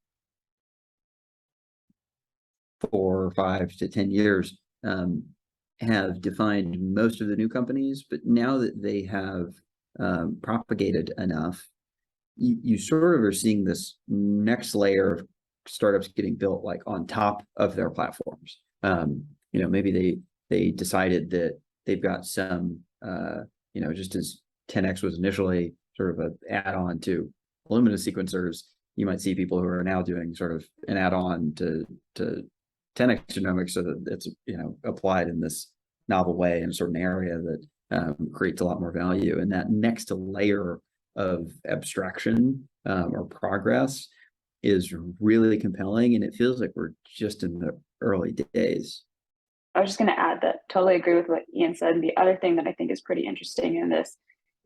4, 5 to 10 years have defined most of the new companies. But now that they have propagated enough, you sort of are seeing this next layer of startups getting built like on top of their platforms. Maybe they decided that they've got some, just as 10x was initially sort of an add-on to Illumina sequencers, you might see people who are now doing sort of an add-on to 10x genomics, so that it's applied in this novel way in a certain area that creates a lot more value. And that next layer of abstraction or progress is really compelling, and it feels like we're just in the early days.
I was just going to add that totally agree with what Ian said. And the other thing that I think is pretty interesting in this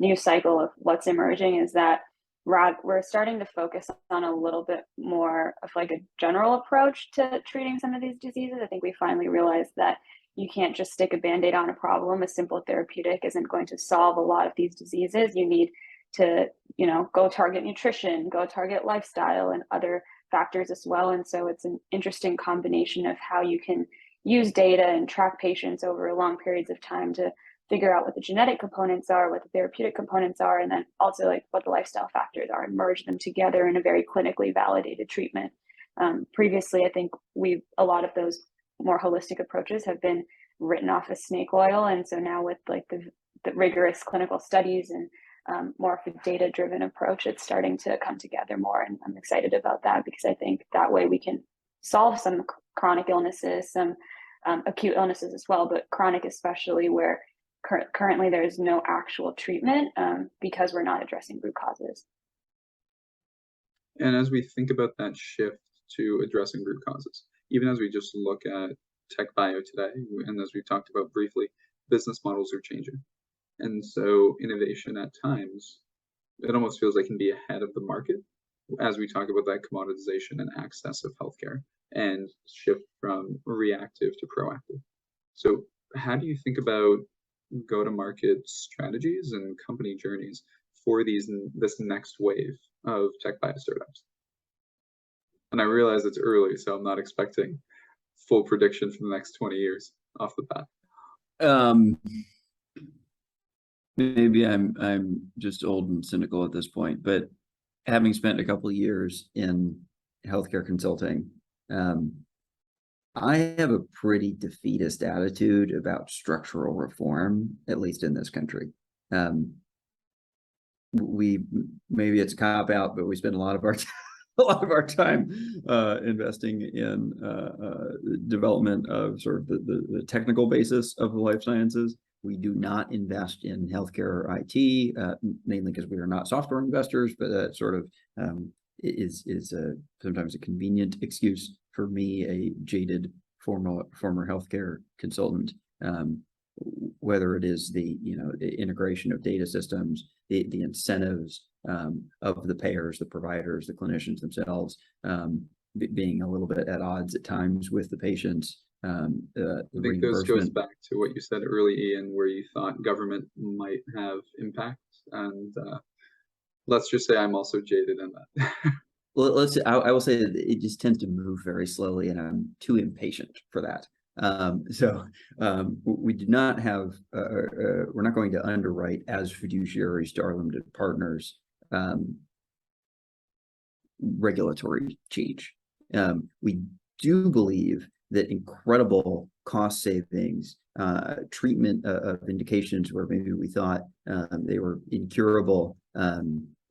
new cycle of what's emerging is that we're starting to focus on a little bit more of like a general approach to treating some of these diseases. I think we finally realized that you can't just stick a Band-Aid on a problem. A simple therapeutic isn't going to solve a lot of these diseases. You need to, go target nutrition, go target lifestyle and other factors as well. And so it's an interesting combination of how you can use data and track patients over long periods of time to figure out what the genetic components are, what the therapeutic components are, and then also like what the lifestyle factors are, and merge them together in a very clinically validated treatment. Previously, I think a lot of those more holistic approaches have been written off as snake oil. And so now with like the rigorous clinical studies and more of a data-driven approach, it's starting to come together more. And I'm excited about that because I think that way we can solve some chronic illnesses, some acute illnesses as well, but chronic especially, where currently there is no actual treatment because we're not addressing root causes.
And as we think about that shift to addressing root causes, even as we just look at TechBio today, and as we talked about briefly, business models are changing. And so innovation at times, it almost feels like can be ahead of the market as we talk about that commoditization and access of healthcare and shift from reactive to proactive. So how do you think about go-to-market strategies and company journeys for this next wave of TechBio startups? And I realize it's early, so I'm not expecting full prediction for the next 20 years off the bat.
Maybe I'm just old and cynical at this point, but having spent a couple of years in healthcare consulting, I have a pretty defeatist attitude about structural reform, at least in this country. Maybe it's a cop out, but we spend a lot of our time investing in development of sort of the technical basis of the life sciences. We do not invest in healthcare IT, mainly because we are not software investors, but that sort of is sometimes a convenient excuse for me, a jaded former healthcare consultant, whether it is the integration of data systems, the incentives of the payers, the providers, the clinicians themselves, being a little bit at odds at times with the patients.
I think this goes back to what you said early, Ian, where you thought government might have impact, and let's just say I'm also jaded in that.
Well, I will say that it just tends to move very slowly, and I'm too impatient for that. We do not have, we're not going to underwrite as fiduciaries to our limited partners regulatory change. We do believe that incredible cost savings, treatment of indications where maybe we thought they were incurable,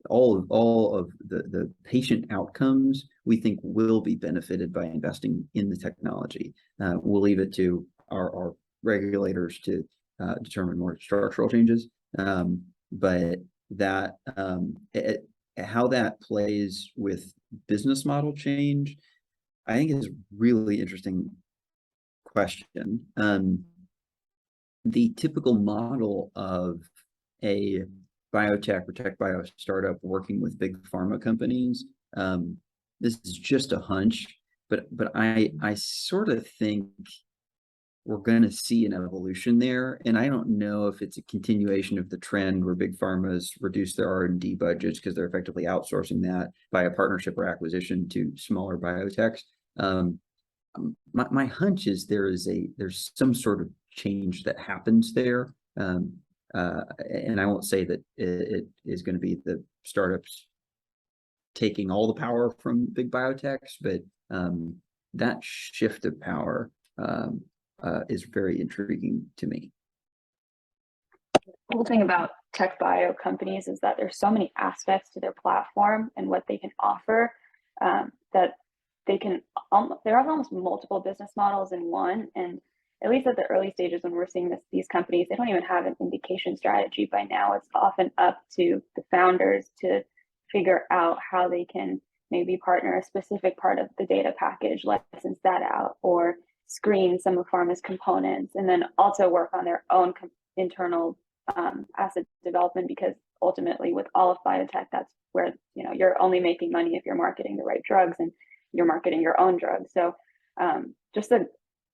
all of the patient outcomes we think will be benefited by investing in the technology. We'll leave it to our regulators to determine more structural changes. But that how that plays with business model change, I think is a really interesting question. The typical model of a biotech or TechBio startup working with big pharma companies, this is just a hunch, but I sort of think we're going to see an evolution there, and I don't know if it's a continuation of the trend where big pharmas reduce their R&D budgets because they're effectively outsourcing that by a partnership or acquisition to smaller biotechs. My hunch is there's some sort of change that happens there, and I won't say that it is going to be the startups taking all the power from big biotechs, but that shift of power is very intriguing to me.
The cool thing about TechBio companies is that there's so many aspects to their platform and what they can offer, that they have almost multiple business models in one. And at least at the early stages when we're seeing these companies, they don't even have an indication strategy by now. It's often up to the founders to figure out how they can maybe partner a specific part of the data package, license that out, or screen some of pharma's components, and then also work on their own internal asset development, because ultimately with all of biotech, that's where you're only making money if you're marketing the right drugs and you're marketing your own drugs. So just the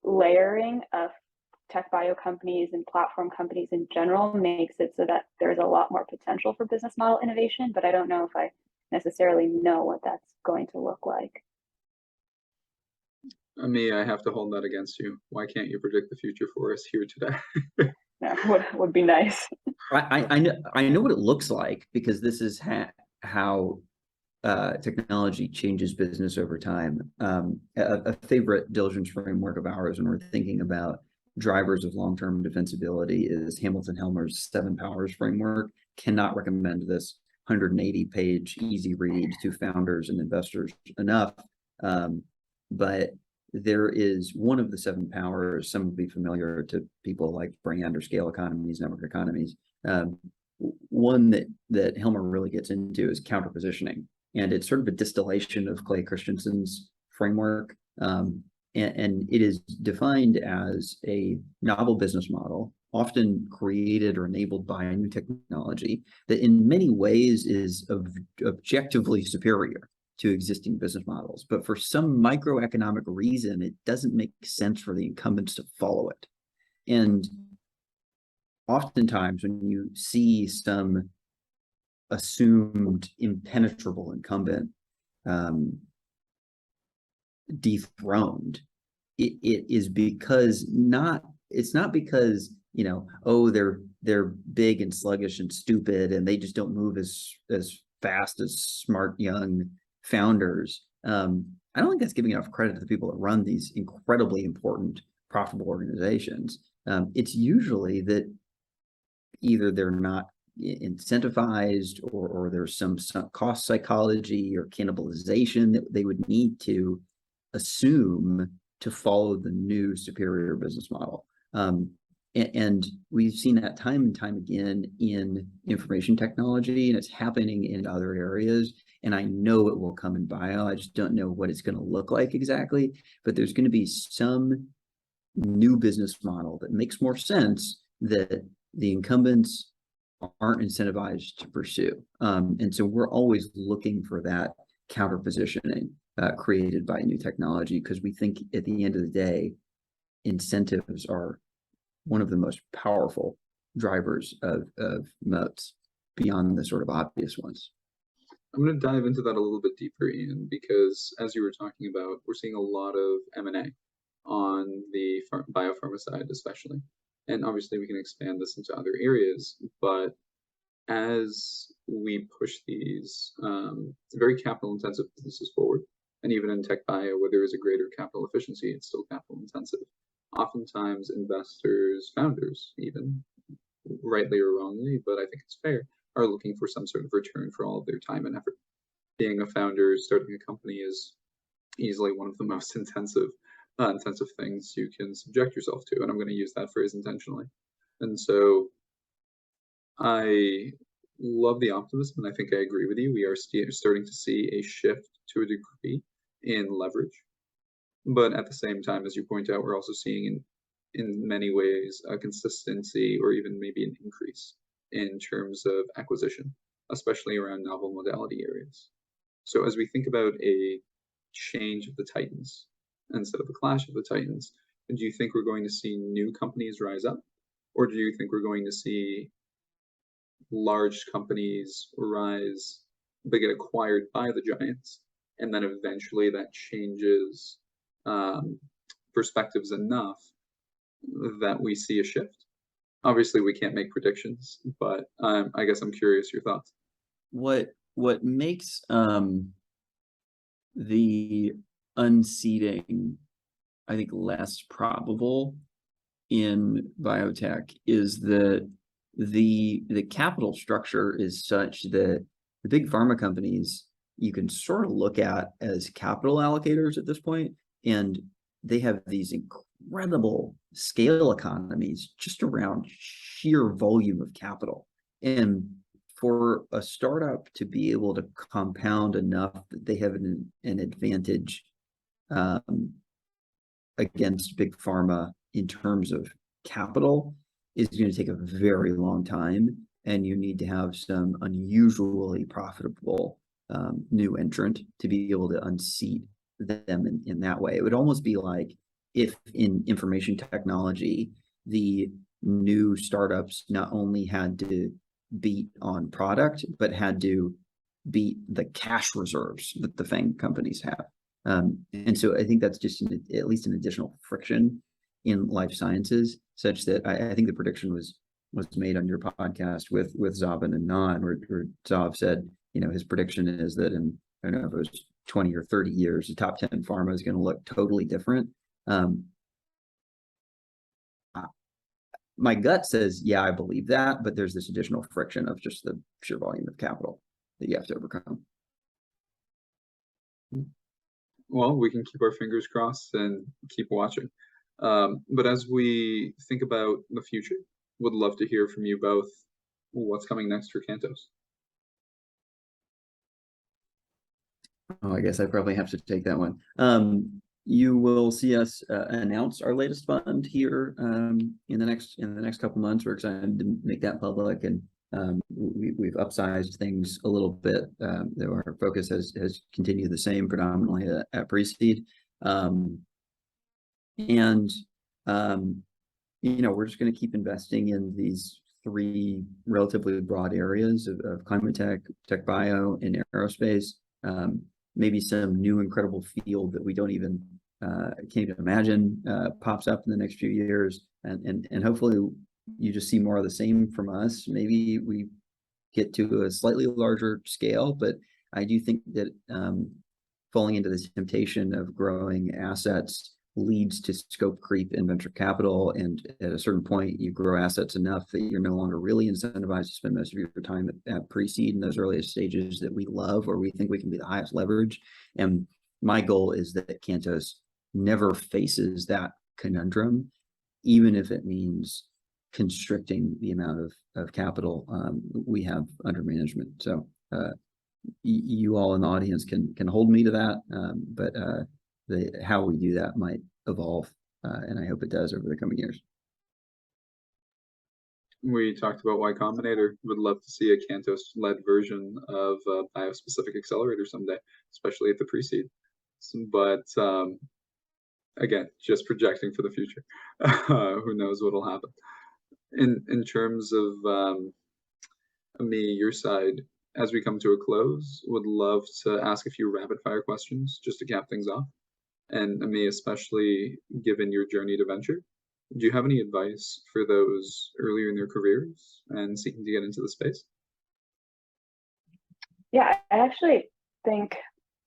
layering of TechBio companies and platform companies in general makes it so that there's a lot more potential for business model innovation, but I don't know if I necessarily know what that's going to look like.
Amee, I have to hold that against you. Why can't you predict the future for us here today?
That would be nice.
I know what it looks like, because this is how technology changes business over time. A favorite diligence framework of ours when we're thinking about drivers of long-term defensibility is Hamilton Helmer's 7 Powers framework. Cannot recommend this 180-page easy read to founders and investors enough. But there is one of the 7 powers, some will be familiar to people like brand or scale economies, network economies. One that Helmer really gets into is counterpositioning. And it's sort of a distillation of Clay Christensen's framework. And it is defined as a novel business model, often created or enabled by a new technology that in many ways is objectively superior to existing business models. But for some microeconomic reason, it doesn't make sense for the incumbents to follow it. And oftentimes when you see some assumed impenetrable incumbent dethroned, it is because it's not because oh, they're big and sluggish and stupid and they just don't move as fast as smart young founders. I don't think that's giving enough credit to the people that run these incredibly important, profitable organizations. It's usually that either they're not incentivized or there's some cost psychology or cannibalization that they would need to assume to follow the new superior business model. And we've seen that time and time again in information technology, and it's happening in other areas. And I know it will come in bio. I just don't know what it's going to look like exactly, but there's going to be some new business model that makes more sense that the incumbents aren't incentivized to pursue. And so we're always looking for that counter positioning created by new technology, because we think at the end of the day, incentives are one of the most powerful drivers of moats beyond the sort of obvious ones.
I'm going to dive into that a little bit deeper, Ian, because as you were talking about, we're seeing a lot of M&A on the biopharma side, especially. And obviously we can expand this into other areas, but as we push these very capital intensive businesses forward, and even in TechBio, where there is a greater capital efficiency, it's still capital intensive. Oftentimes investors, founders even, rightly or wrongly, but I think it's fair, are looking for some sort of return for all of their time and effort. Being a founder, starting a company is easily one of the most intensive intensive things you can subject yourself to, and I'm going to use that phrase intentionally. And so I love the optimism, and I think I agree with you. We are starting to see a shift to a degree in leverage, but at the same time, as you point out, we're also seeing in many ways a consistency or even maybe an increase in terms of acquisition, especially around novel modality areas. So as we think about a change of the titans instead of a clash of the titans, do you think we're going to see new companies rise up, or do you think we're going to see large companies rise but get acquired by the giants, and then eventually that changes perspectives enough that we see a shift? Obviously, we can't make predictions, but I guess I'm curious your thoughts.
What makes the unseating, I think, less probable in biotech is that the capital structure is such that the big pharma companies you can sort of look at as capital allocators at this point, and they have these incredible scale economies just around sheer volume of capital. And for a startup to be able to compound enough that they have an advantage against big pharma in terms of capital is going to take a very long time, and you need to have some unusually profitable new entrant to be able to unseat them in that way. It would almost be like if in information technology, the new startups not only had to beat on product, but had to beat the cash reserves that the FANG companies have. And so I think that's just at least an additional friction in life sciences, such that I think the prediction was made on your podcast with Zaben and Nan, where Zav said, his prediction is that in, I don't know if it was 20 or 30 years, the top 10 pharma is going to look totally different. My gut says, yeah, I believe that, but there's this additional friction of just the sheer volume of capital that you have to overcome.
Well, we can keep our fingers crossed and keep watching. But as we think about the future, would love to hear from you both what's coming next for Cantos.
Oh, I guess I probably have to take that one. You will see us announce our latest fund here in the next couple months. We're excited to make that public, and we've upsized things a little bit. Though our focus has continued the same, predominantly at pre-seed, and we're just going to keep investing in these three relatively broad areas of climate tech, TechBio, and aerospace. Maybe some new incredible field that we don't even can't even imagine pops up in the next few years, and hopefully you just see more of the same from us. Maybe we get to a slightly larger scale, but I do think that falling into this temptation of growing assets leads to scope creep in venture capital, and at a certain point you grow assets enough that you're no longer really incentivized to spend most of your time at pre-seed in those earliest stages that we love, or we think we can be the highest leverage. And my goal is that Cantos never faces that conundrum, even if it means constricting the amount of capital we have under management. So you all in the audience can hold me to that, but how we do that might evolve, and I hope it does over the coming years.
We talked about Y Combinator. Would love to see a Cantos-led version of a biospecific accelerator someday, especially at the pre-seed. But again, just projecting for the future. Who knows what'll happen. In terms of Amee, your side, as we come to a close, would love to ask a few rapid-fire questions just to cap things off. And Amee, especially given your journey to venture, do you have any advice for those earlier in their careers and seeking to get into the space?
Yeah, I actually think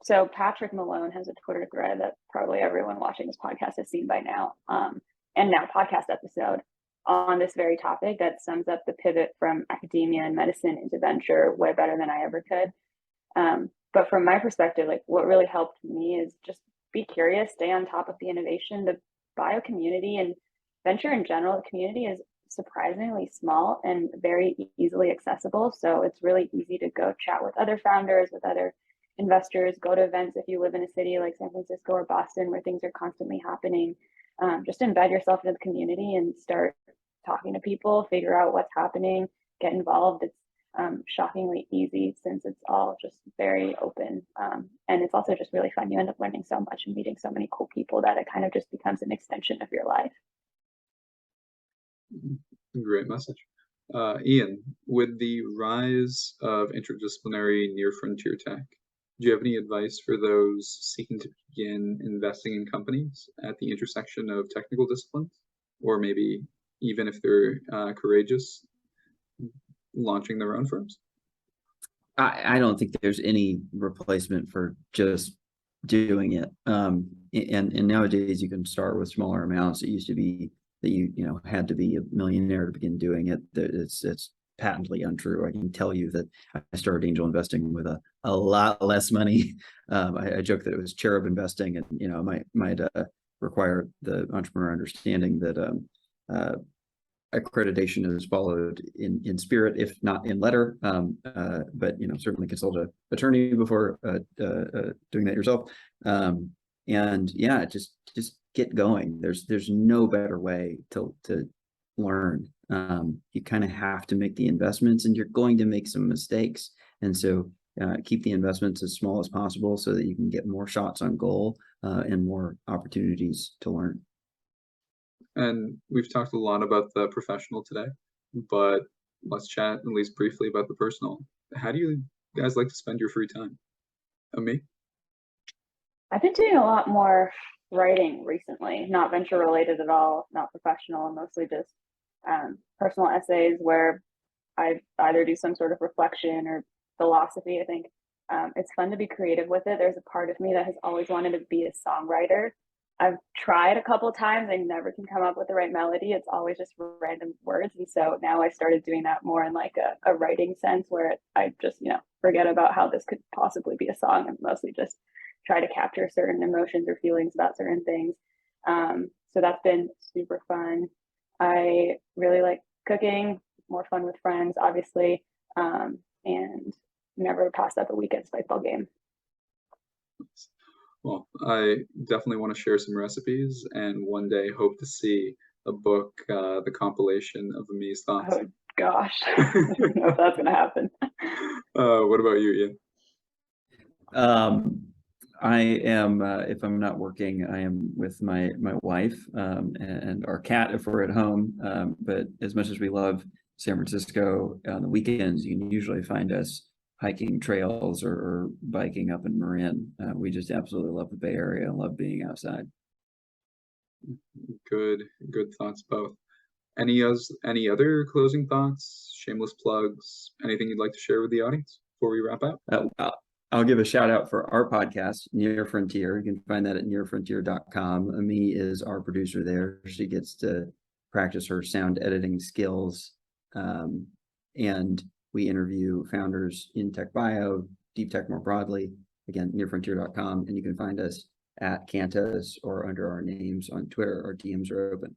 so. Patrick Malone has a Twitter thread that probably everyone watching this podcast has seen by now, and now podcast episode on this very topic that sums up the pivot from academia and medicine into venture way better than I ever could. But from my perspective, like what really helped me is just be curious, stay on top of the innovation. The bio community and venture in general, the community is surprisingly small and very easily accessible. So it's really easy to go chat with other founders, with other investors, go to events if you live in a city like San Francisco or Boston where things are constantly happening. Just embed yourself into the community and start talking to people, figure out what's happening, get involved. It's shockingly easy since it's all just very open. And it's also just really fun. You end up learning so much and meeting so many cool people that it kind of just becomes an extension of your life.
Great message. Ian, with the rise of interdisciplinary near frontier tech, do you have any advice for those seeking to begin investing in companies at the intersection of technical disciplines? Or maybe even if they're courageous, launching their own firms?
I don't think there's any replacement for just doing it. And nowadays you can start with smaller amounts. It used to be that you had to be a millionaire to begin doing it. It's patently untrue. I can tell you that I started angel investing with a lot less money. I joke that it was cherub investing, and might require the entrepreneur understanding that accreditation is followed in spirit, if not in letter. But certainly consult an attorney before doing that yourself. And yeah, just get going. There's no better way to learn. You kind of have to make the investments, and you're going to make some mistakes. And so keep the investments as small as possible so that you can get more shots on goal and more opportunities to learn.
And we've talked a lot about the professional today, but let's chat at least briefly about the personal. How do you guys like to spend your free time? Amee?
I've been doing a lot more writing recently, not venture related at all, not professional, mostly just personal essays where I either do some sort of reflection or philosophy. I think it's fun to be creative with it. There's a part of me that has always wanted to be a songwriter. I've tried a couple of times. I never can come up with the right melody. It's always just random words. And so now I started doing that more in like a writing sense where I just, forget about how this could possibly be a song and mostly just try to capture certain emotions or feelings about certain things. So that's been super fun. I really like cooking, more fun with friends, obviously, and never pass up a weekend spikeball game.
Well, I definitely want to share some recipes, and one day hope to see a book, the compilation of Amee's thoughts.
Oh gosh, I don't know if that's gonna happen.
What about you, Ian?
I am, if I'm not working, I am with my wife and our cat if we're at home. But as much as we love San Francisco, on the weekends, you can usually find us hiking trails or biking up in Marin. We just absolutely love the Bay Area and love being outside.
Good thoughts both. Any other closing thoughts, shameless plugs, anything you'd like to share with the audience before we wrap up?
I'll give a shout out for our podcast, Near Frontier. You can find that at nearfrontier.com. Amee is our producer there. She gets to practice her sound editing skills. And we interview founders in TechBio, deep tech more broadly. Again, nearfrontier.com. And you can find us at Cantos or under our names on Twitter. Our DMs are open.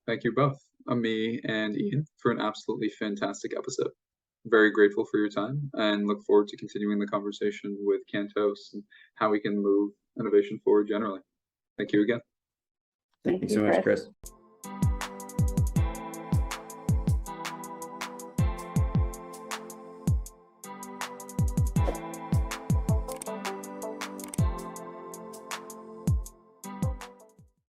Thank you both, Amee and Ian, for an absolutely fantastic episode. Very grateful for your time and look forward to continuing the conversation with Cantos and how we can move innovation forward generally. Thank you again.
Thank you so much, Chris.